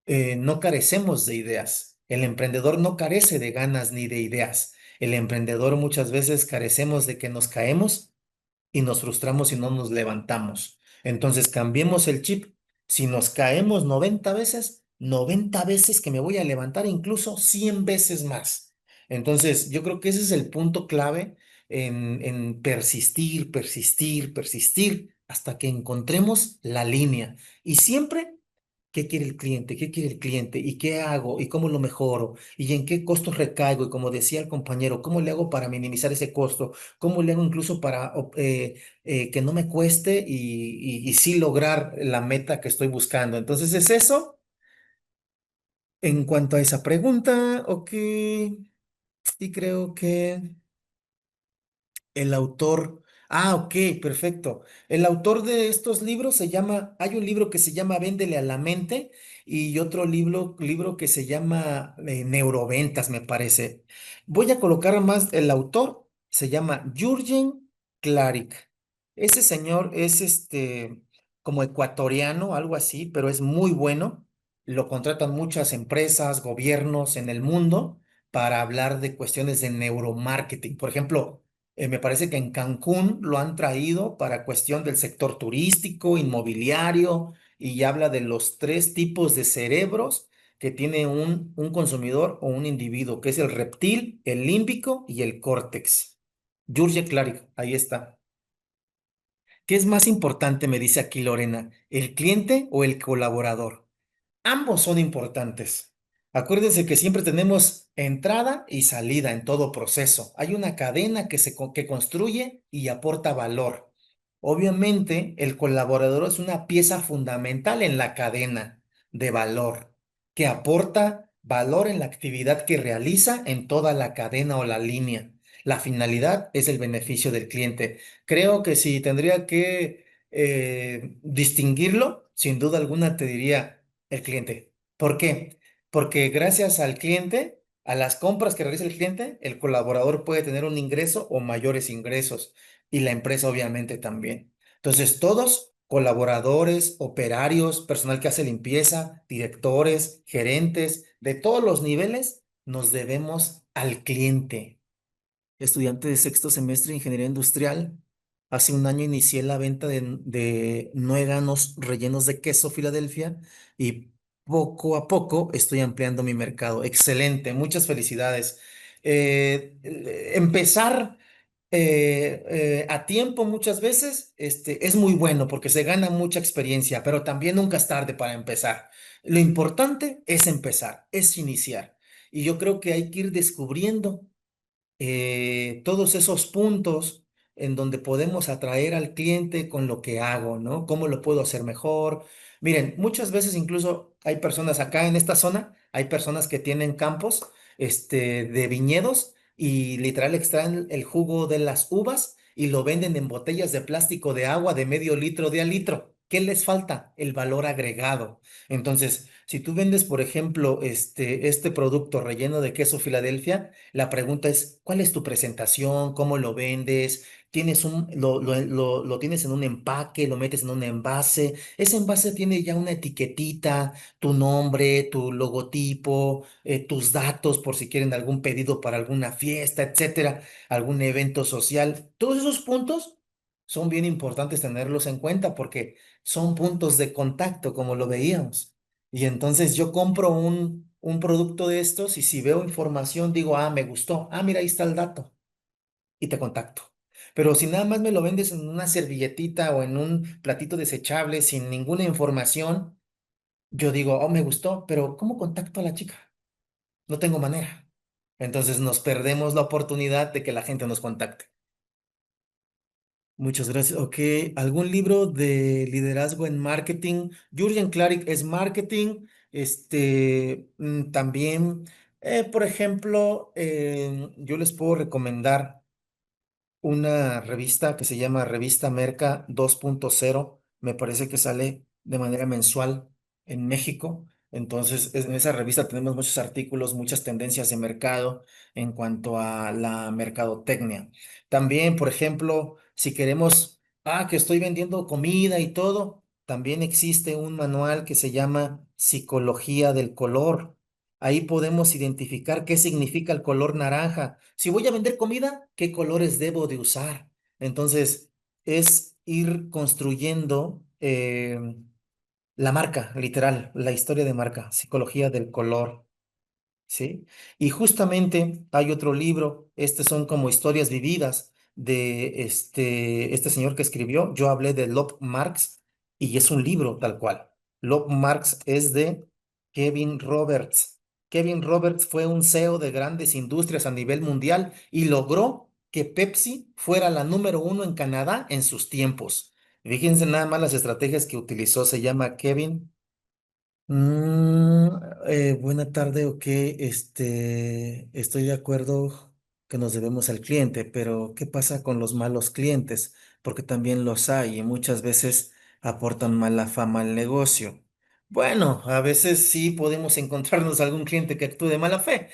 no carecemos de ideas. El emprendedor no carece de ganas ni de ideas. El emprendedor muchas veces carecemos de que nos caemos y nos frustramos y no nos levantamos. Entonces, cambiemos el chip. Si nos caemos 90 veces, 90 veces que me voy a levantar, incluso 100 veces más. Entonces, yo creo que ese es el punto clave en persistir, persistir, persistir, hasta que encontremos la línea. Y siempre, ¿qué quiere el cliente? ¿Qué quiere el cliente? ¿Y qué hago? ¿Y cómo lo mejoro? ¿Y en qué costos recaigo? Y como decía el compañero, ¿cómo le hago para minimizar ese costo? ¿Cómo le hago incluso para que no me cueste y sí lograr la meta que estoy buscando? Entonces, ¿es eso? En cuanto a esa pregunta, ok, y creo que el autor, ok, perfecto. El autor de estos libros hay un libro que se llama Véndele a la mente y otro libro que se llama Neuroventas, me parece. Voy a colocar más, el autor se llama Jürgen Klarik. Ese señor es como ecuatoriano, algo así, pero es muy bueno. Lo contratan muchas empresas, gobiernos en el mundo para hablar de cuestiones de neuromarketing. Por ejemplo, me parece que en Cancún lo han traído para cuestión del sector turístico, inmobiliario, y habla de los tres tipos de cerebros que tiene un consumidor o un individuo, que es el reptil, el límbico y el córtex. Jurje Klarik, ahí está. ¿Qué es más importante, me dice aquí Lorena, el cliente o el colaborador? Ambos son importantes. Acuérdense que siempre tenemos entrada y salida en todo proceso. Hay una cadena que construye y aporta valor. Obviamente, el colaborador es una pieza fundamental en la cadena de valor, que aporta valor en la actividad que realiza en toda la cadena o la línea. La finalidad es el beneficio del cliente. Creo que si tendría que distinguirlo, sin duda alguna te diría el cliente. ¿Por qué? Porque gracias al cliente, a las compras que realiza el cliente, el colaborador puede tener un ingreso o mayores ingresos y la empresa obviamente también. Entonces, todos, colaboradores, operarios, personal que hace limpieza, directores, gerentes, de todos los niveles, nos debemos al cliente. Estudiante de sexto semestre de ingeniería industrial. Hace un año inicié la venta de nueganos rellenos de queso Filadelfia y poco a poco estoy ampliando mi mercado. Excelente, muchas felicidades. Empezar a tiempo muchas veces, es muy bueno porque se gana mucha experiencia, pero también nunca es tarde para empezar. Lo importante es empezar, es iniciar. Y yo creo que hay que ir descubriendo todos esos puntos en donde podemos atraer al cliente con lo que hago, ¿no? ¿Cómo lo puedo hacer mejor? Miren, muchas veces incluso hay personas acá en esta zona, hay personas que tienen campos, de viñedos y literal extraen el jugo de las uvas y lo venden en botellas de plástico de agua de medio litro de a litro. ¿Qué les falta? El valor agregado. Entonces, si tú vendes, por ejemplo, este producto relleno de queso Filadelfia, la pregunta es, ¿cuál es tu presentación? ¿Cómo lo vendes? ¿Lo tienes en un empaque? ¿Lo metes en un envase? Ese envase tiene ya una etiquetita, tu nombre, tu logotipo, tus datos por si quieren algún pedido para alguna fiesta, etcétera, algún evento social. Todos esos puntos son bien importantes tenerlos en cuenta porque son puntos de contacto, como lo veíamos. Y entonces yo compro un producto de estos y si veo información digo, ah, me gustó, ah, mira, ahí está el dato y te contacto. Pero si nada más me lo vendes en una servilletita o en un platito desechable sin ninguna información, yo digo, oh, me gustó, pero ¿cómo contacto a la chica? No tengo manera. Entonces nos perdemos la oportunidad de que la gente nos contacte. Muchas gracias. Ok, ¿algún libro de liderazgo en marketing? Jürgen Klarik es marketing. También, por ejemplo, yo les puedo recomendar una revista que se llama Revista Merca 2.0. Me parece que sale de manera mensual en México. Entonces, en esa revista tenemos muchos artículos, muchas tendencias de mercado en cuanto a la mercadotecnia. También, por ejemplo, si queremos, que estoy vendiendo comida y todo, también existe un manual que se llama Psicología del Color. Ahí podemos identificar qué significa el color naranja. Si voy a vender comida, ¿qué colores debo de usar? Entonces, es ir construyendo la marca, literal, la historia de marca, psicología del color. ¿Sí? Y justamente hay otro libro, son como historias vividas de este señor que escribió. Yo hablé de Love Marx y es un libro tal cual. Love Marx es de Kevin Roberts. Kevin Roberts fue un CEO de grandes industrias a nivel mundial y logró que Pepsi fuera la número uno en Canadá en sus tiempos. Fíjense nada más las estrategias que utilizó. Se llama Kevin. Mm, Buena tarde, ok. Estoy de acuerdo que nos debemos al cliente, pero ¿qué pasa con los malos clientes? Porque también los hay y muchas veces aportan mala fama al negocio. Bueno, a veces sí podemos encontrarnos algún cliente que actúe de mala fe,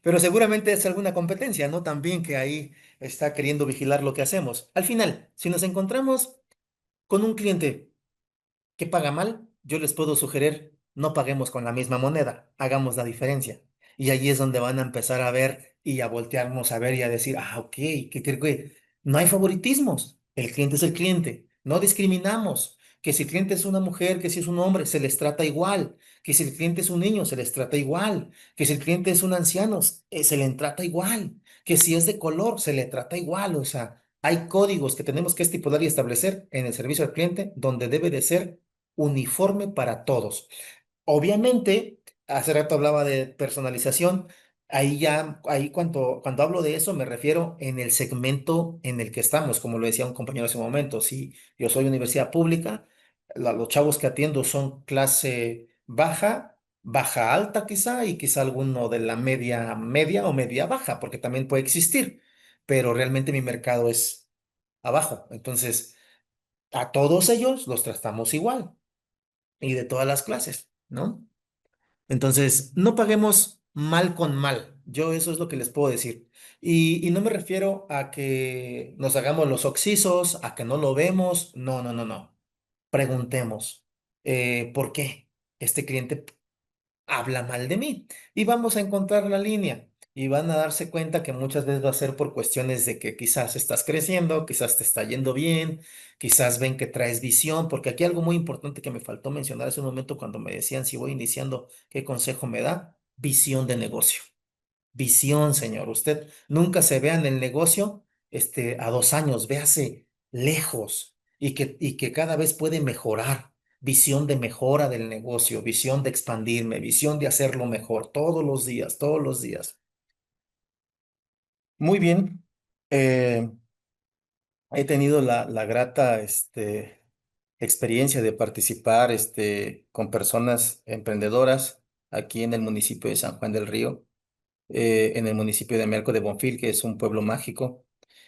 pero seguramente es alguna competencia, ¿no? También que ahí está queriendo vigilar lo que hacemos. Al final, si nos encontramos con un cliente que paga mal, yo les puedo sugerir, no paguemos con la misma moneda, hagamos la diferencia. Y allí es donde van a empezar a ver y a voltearnos a ver y a decir, ok, que no hay favoritismos, el cliente es el cliente, no discriminamos, que si el cliente es una mujer, que si es un hombre, se les trata igual, que si el cliente es un niño, se les trata igual, que si el cliente es un anciano, se le trata igual, que si es de color, se le trata igual, o sea, hay códigos que tenemos que estipular y establecer en el servicio al cliente donde debe de ser uniforme para todos. Obviamente, hace rato hablaba de personalización. Ahí cuando hablo de eso me refiero en el segmento en el que estamos, como lo decía un compañero hace un momento. Si yo soy universidad pública, los chavos que atiendo son clase baja, baja alta quizá, y quizá alguno de la media media o media baja, porque también puede existir, pero realmente mi mercado es abajo. Entonces, a todos ellos los tratamos igual y de todas las clases, ¿no? Entonces, no paguemos mal con mal. Yo eso es lo que les puedo decir. Y no me refiero a que nos hagamos los oxisos, a que no lo vemos. No, no, no, no. Preguntemos, ¿por qué este cliente habla mal de mí? Y vamos a encontrar la línea. Y van a darse cuenta que muchas veces va a ser por cuestiones de que quizás estás creciendo, quizás te está yendo bien, quizás ven que traes visión, porque aquí algo muy importante que me faltó mencionar hace un momento cuando me decían si voy iniciando, ¿qué consejo me da? Visión de negocio. Visión, señor. Usted nunca se vea en el negocio a 2 años, véase lejos y que cada vez puede mejorar. Visión de mejora del negocio, visión de expandirme, visión de hacerlo mejor todos los días, todos los días. Muy bien. He tenido la grata experiencia de participar con personas emprendedoras aquí en el municipio de San Juan del Río, en el municipio de Merco de Bonfil, que es un pueblo mágico,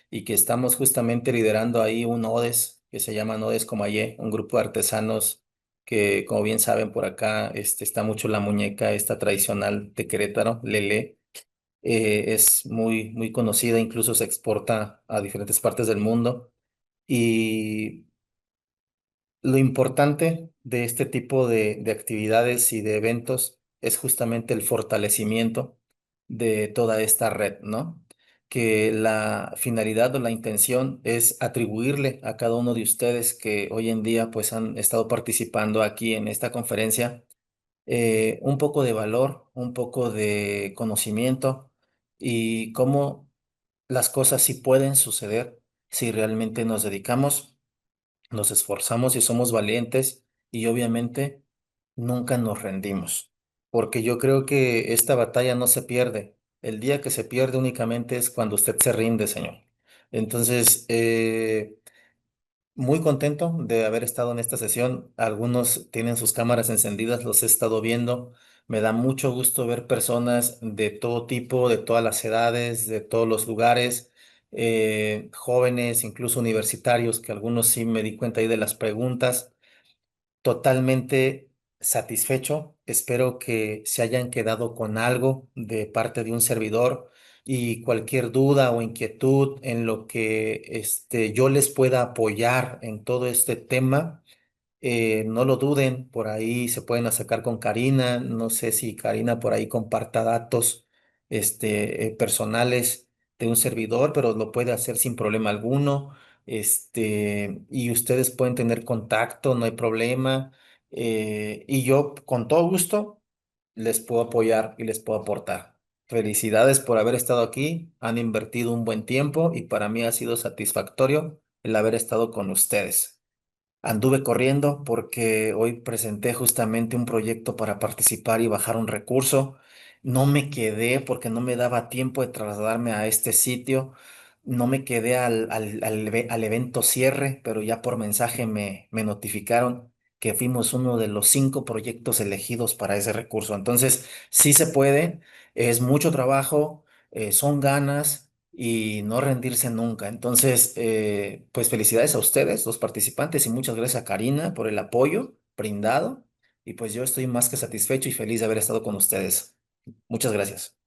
y que estamos justamente liderando ahí un ODS que se llama ODS Comayé, un grupo de artesanos que, como bien saben, por acá está mucho la muñeca esta tradicional de Querétaro, Lele. Es muy, muy conocida, incluso se exporta a diferentes partes del mundo. Y lo importante de este tipo de actividades y de eventos es justamente el fortalecimiento de toda esta red, ¿no? Que la finalidad o la intención es atribuirle a cada uno de ustedes que hoy en día pues han estado participando aquí en esta conferencia, un poco de valor, un poco de conocimiento y cómo las cosas sí pueden suceder si realmente nos dedicamos, nos esforzamos y somos valientes y obviamente nunca nos rendimos, porque yo creo que esta batalla no se pierde. El día que se pierde únicamente es cuando usted se rinde, señor. Entonces, muy contento de haber estado en esta sesión. Algunos tienen sus cámaras encendidas, los he estado viendo. Me da mucho gusto ver personas de todo tipo, de todas las edades, de todos los lugares, jóvenes, incluso universitarios, que algunos sí me di cuenta ahí de las preguntas. Totalmente satisfecho. Espero que se hayan quedado con algo de parte de un servidor y cualquier duda o inquietud en lo que yo les pueda apoyar en todo este tema, no lo duden, por ahí se pueden acercar con Karina. No sé si Karina por ahí comparta datos personales de un servidor, pero lo puede hacer sin problema alguno. Y ustedes pueden tener contacto, no hay problema. Y yo con todo gusto les puedo apoyar y les puedo aportar. Felicidades por haber estado aquí, han invertido un buen tiempo y para mí ha sido satisfactorio el haber estado con ustedes. Anduve corriendo porque hoy presenté justamente un proyecto para participar y bajar un recurso. No me quedé porque no me daba tiempo de trasladarme a este sitio. No me quedé al evento cierre, pero ya por mensaje me notificaron que fuimos uno de los 5 proyectos elegidos para ese recurso. Entonces, sí se puede, es mucho trabajo, son ganas y no rendirse nunca. Entonces, pues felicidades a ustedes, los participantes, y muchas gracias a Karina por el apoyo brindado. Y pues yo estoy más que satisfecho y feliz de haber estado con ustedes. Muchas gracias.